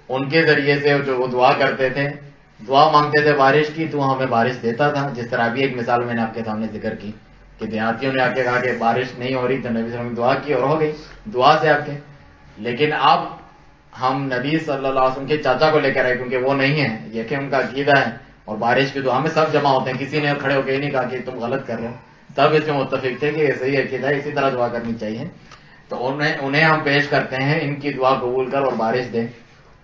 ان کے ذریعے سے جو وہ دعا کرتے تھے، دعا مانگتے تھے بارش کی، تو ہمیں بارش دیتا تھا. جس طرح بھی ایک مثال میں نے آپ کے سامنے ذکر کی کہ دیہاتیوں نے آ کے کہا کہ بارش نہیں ہو رہی تو نبی صلی اللہ علیہ وسلم نے دعا کی اور ہو گئی دعا سے آپ کے. لیکن اب ہم نبی صلی اللہ علیہ وسلم کے چاچا کو لے کر آئے کیونکہ وہ نہیں ہے، یہ کہ ان کا عقیدہ ہے، اور بارش کی دعا میں سب جمع ہوتے ہیں، کسی نے کھڑے ہو کے یہ نہیں کہا کہ تم غلط کر رہے ہو، سب اس میں متفق تھے کہ یہ صحیح عقیدہ ہے، اسی طرح دعا کرنی چاہیے. تو انہیں ہم پیش کرتے ہیں ان کی دعا قبول کر اور بارش دے.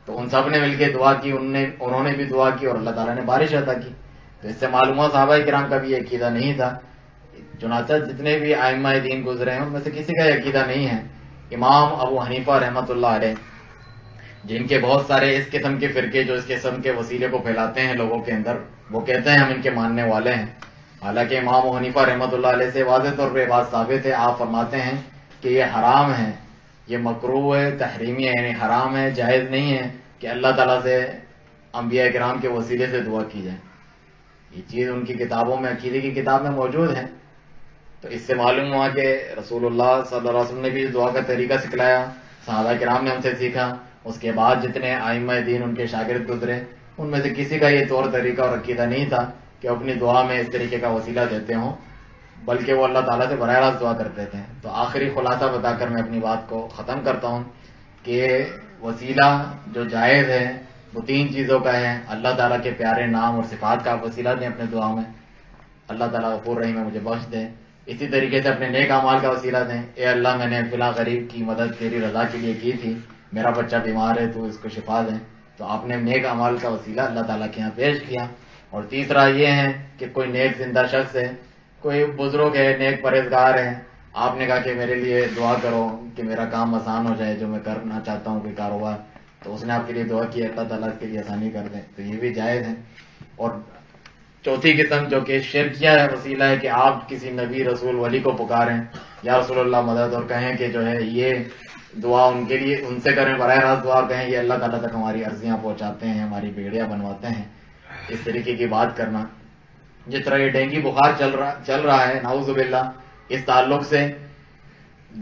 تو ان سب نے مل کے دعا کی، انہوں نے بھی دعا کی اور اللہ تعالیٰ نے بارش عطا کی. تو اس سے معلوم ہوا صحابہ کرام کا بھی یہ عقیدہ نہیں تھا. چنانچہ جتنے بھی ائمہ دین گزرے ہیں ان میں سے کسی کا یہ عقیدہ نہیں ہے. امام ابو حنیفہ رحمۃ اللہ علیہ، جن کے بہت سارے اس قسم کے فرقے جو اس قسم کے وسیلے کو پھیلاتے ہیں لوگوں کے اندر، وہ کہتے ہیں ہم ان کے ماننے والے ہیں. حالانکہ امام ابو حنیفہ رحمۃ اللہ علیہ سے واضح طور پہ بات ثابت ہے. آپ فرماتے ہیں کہ یہ حرام ہے، یہ مکروہ ہے، تحریمی ہے، یعنی حرام ہے، جائز نہیں ہے کہ اللہ تعالیٰ سے انبیاء کرام کے وسیلے سے دعا کی جائے. یہ چیز ان کی کتابوں میں، عقیدے کی کتاب میں موجود ہے. تو اس سے معلوم ہوا کہ رسول اللہ صلی اللہ علیہ وسلم نے بھی دعا کا طریقہ سکھلایا، صحابہ کرام نے ہم سے سیکھا، اس کے بعد جتنے ائمہ دین ان کے شاگرد گزرے ان میں سے کسی کا یہ طور طریقہ اور عقیدہ نہیں تھا کہ اپنی دعا میں اس طریقے کا وسیلہ دیتے ہوں، بلکہ وہ اللہ تعالیٰ سے براہ راست دعا کرتے تھے۔ تو آخری خلاصہ بتا کر میں اپنی بات کو ختم کرتا ہوں کہ وسیلہ جو جائز ہے وہ تین چیزوں کا ہے، اللہ تعالیٰ کے پیارے نام اور صفات کا آپ وسیلہ دیں اپنے دعا میں، اللہ تعالیٰ غفور رحیم ہے مجھے بخش دے۔ اسی طریقے سے اپنے نیک اعمال کا وسیلہ دیں، اے اللہ میں نے فلاں غریب کی مدد تیری رضا کے لیے کی تھی، میرا بچہ بیمار ہے تو اس کو شفا دیں، تو آپ نے نیک اعمال کا وسیلہ اللہ تعالیٰ کے یہاں پیش کیا۔ اور تیسرا یہ ہے کہ کوئی نیک زندہ شخص ہے، کوئی بزرگ ہے، نیک پرہیزگار ہے، آپ نے کہا کہ میرے لیے دعا کرو کہ میرا کام آسان ہو جائے جو میں کرنا چاہتا ہوں کوئی کاروبار، تو اس نے آپ کے لیے دعا کی، اللہ تعالیٰ اس کے لیے آسانی کر دیں، تو یہ بھی جائز ہے۔ اور چوتھی قسم جو کہ شرکیہ وسیلہ ہے کہ آپ کسی نبی رسول ولی کو پکاریں یا رسول اللہ مدد، اور کہیں کہ جو ہے یہ دعا ان کے لیے ان سے کریں، براہ راست دعا کہیں یہ اللہ تعالیٰ تک ہماری عرضیاں پہنچاتے ہیں، ہماری بیڑیاں بنواتے ہیں، اس طریقے کی بات کرنا۔ جس طرح یہ ڈینگی بخار چل رہا ہے نعوذ باللہ، اس تعلق سے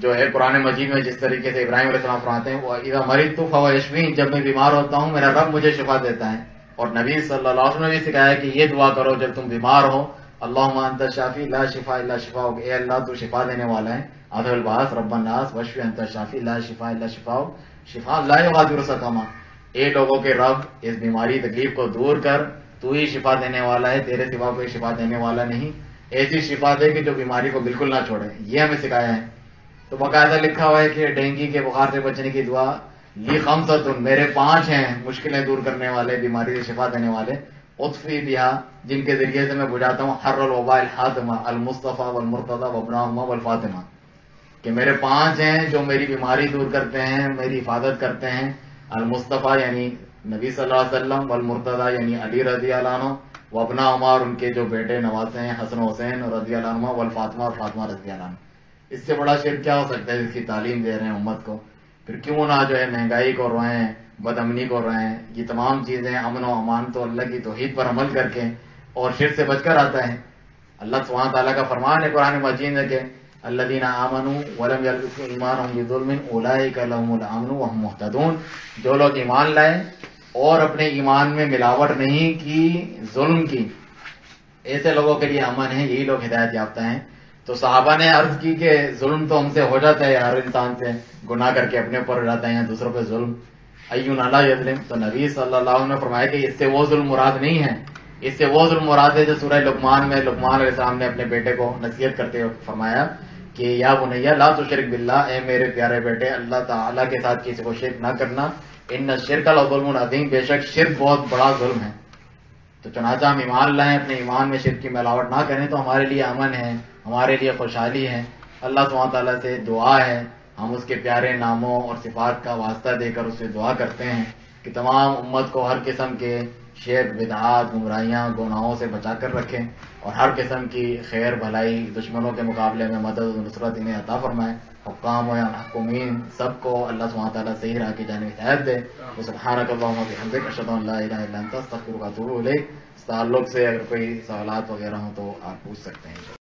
جو ہے قرآن مجید میں جس طریقے سے ابراہیم علیہ السلام فرماتے ہیں وَإِذَا مَرِضْتُ فَهُوَ يَشْفِينِ، جب میں بیمار ہوتا ہوں میرا رب مجھے شفا دیتا ہے۔ اور نبی صلی اللہ علیہ وسلم نے بھی سکھایا کہ یہ دعا کرو جب تم بیمار ہو، اللہم انت الشافی لا شفاء الا شفاؤک، اے اللہ تو شفا دینے والا ہے، اذهب الباس رب الناس واشف انت الشافی لا شفاء الا شفاؤک شفاء لا یغادر سقما، اے لوگوں کے رب اس بیماری تکلیف کو دور کر، تو ہی شفا دینے والا ہے، تیرے سوا کوئی شفا دینے والا نہیں، ایسی شفا دے کہ جو بیماری کو بالکل نہ چھوڑے، یہ ہمیں سکھایا ہے۔ تو باقاعدہ لکھا ہوا ہے کہ ڈینگی کے بخار سے بچنے کی دعا لی خمسۃ، میرے 5 ہیں مشکلیں دور کرنے والے، بیماری سے شفا دینے والے، اطفی بہا، جن کے ذریعے سے میں بجھاتا ہوں حر الوباء الحاتمہ المصطفیٰ والمرتضیٰ وابنہما والفاطمہ، کہ میرے 5 ہیں جو میری بیماری دور کرتے ہیں، میری حفاظت کرتے ہیں، المصطفیٰ یعنی نبی صلی اللہ علیہ وسلم، والمرتضیٰ یعنی علی رضی اللہ عنہ، وابنہما اور ان کے جو بیٹے نواسے ہیں حسن و حسین رضی اللہ عنہ، والفاطمہ اور فاطمہ رضی اللہ عنہ۔ اس سے بڑا شرک کیا ہو سکتا ہے؟ اس کی تعلیم دے رہے ہیں امت کو، پھر کیوں نہ جو ہے مہنگائی کو روئیں، بد امنی کو روئیں، یہ تمام چیزیں امن و امان تو اللہ کی توحید پر عمل کر کے اور شرک سے بچ کر آتا ہے۔ اللہ سبحانہ تعالیٰ کا فرمان ہے قرآن مجید میں کہ الذین آمنوا ولم یلبسوا ایمانہم بظلم اولئک لہم الامن وہم مہتدون، جو لوگ ایمان لائے اور اپنے ایمان میں ملاوٹ نہیں کی، ظلم کی، ایسے لوگوں کے لیے امن ہے، یہی لوگ ہدایت یافتہ ہیں۔ تو صحابہ نے عرض کی کہ ظلم تو ہم سے ہو جاتا ہے، ہر انسان سے گناہ کر کے اپنے اوپر ہو جاتا ہے یا دوسروں پہ ظلم، اینا لا یظلم، تو نبی صلی اللہ علیہ وسلم نے فرمایا کہ اس سے وہ ظلم مراد نہیں ہے، اس سے وہ ظلم مراد ہے جو سورہ لقمان میں لقمان علیہ السلام نے اپنے بیٹے کو نصیحت کرتے ہوئے فرمایا کہ یا بنیا لا تشرک باللہ، اے میرے پیارے بیٹے اللہ تعالیٰ کے ساتھ کسی کو شرک نہ کرنا، ان الشرک لظلم عظیم، بے شک شرک بہت بڑا ظلم ہے۔ تو چنانچہ ہم ایمان لائیں، اپنے ایمان میں شرک کی ملاوٹ نہ کریں تو ہمارے لیے امن ہے، ہمارے لیے خوشحالی ہے۔ اللہ سبحانہ تعالیٰ سے دعا ہے، ہم اس کے پیارے ناموں اور صفات کا واسطہ دے کر اس سے دعا کرتے ہیں کہ تمام امت کو ہر قسم کے شرک، بدعات، گمراہیاں، گناہوں سے بچا کر رکھیں اور ہر قسم کی خیر بھلائی، دشمنوں کے مقابلے میں مدد و نصرت انہیں عطا فرمائے۔ حکام و حکومین سب کو اللہ سبحانہ تعالیٰ صحیح راہ کی جانب ہدایت دے۔ سبحانک اللہم و بحمدک، اشہد ان لا الہ الا انت، استغفرک و اتوب الیک۔ اس تعلق سے اگر کوئی سوالات وغیرہ ہوں تو آپ پوچھ سکتے ہیں۔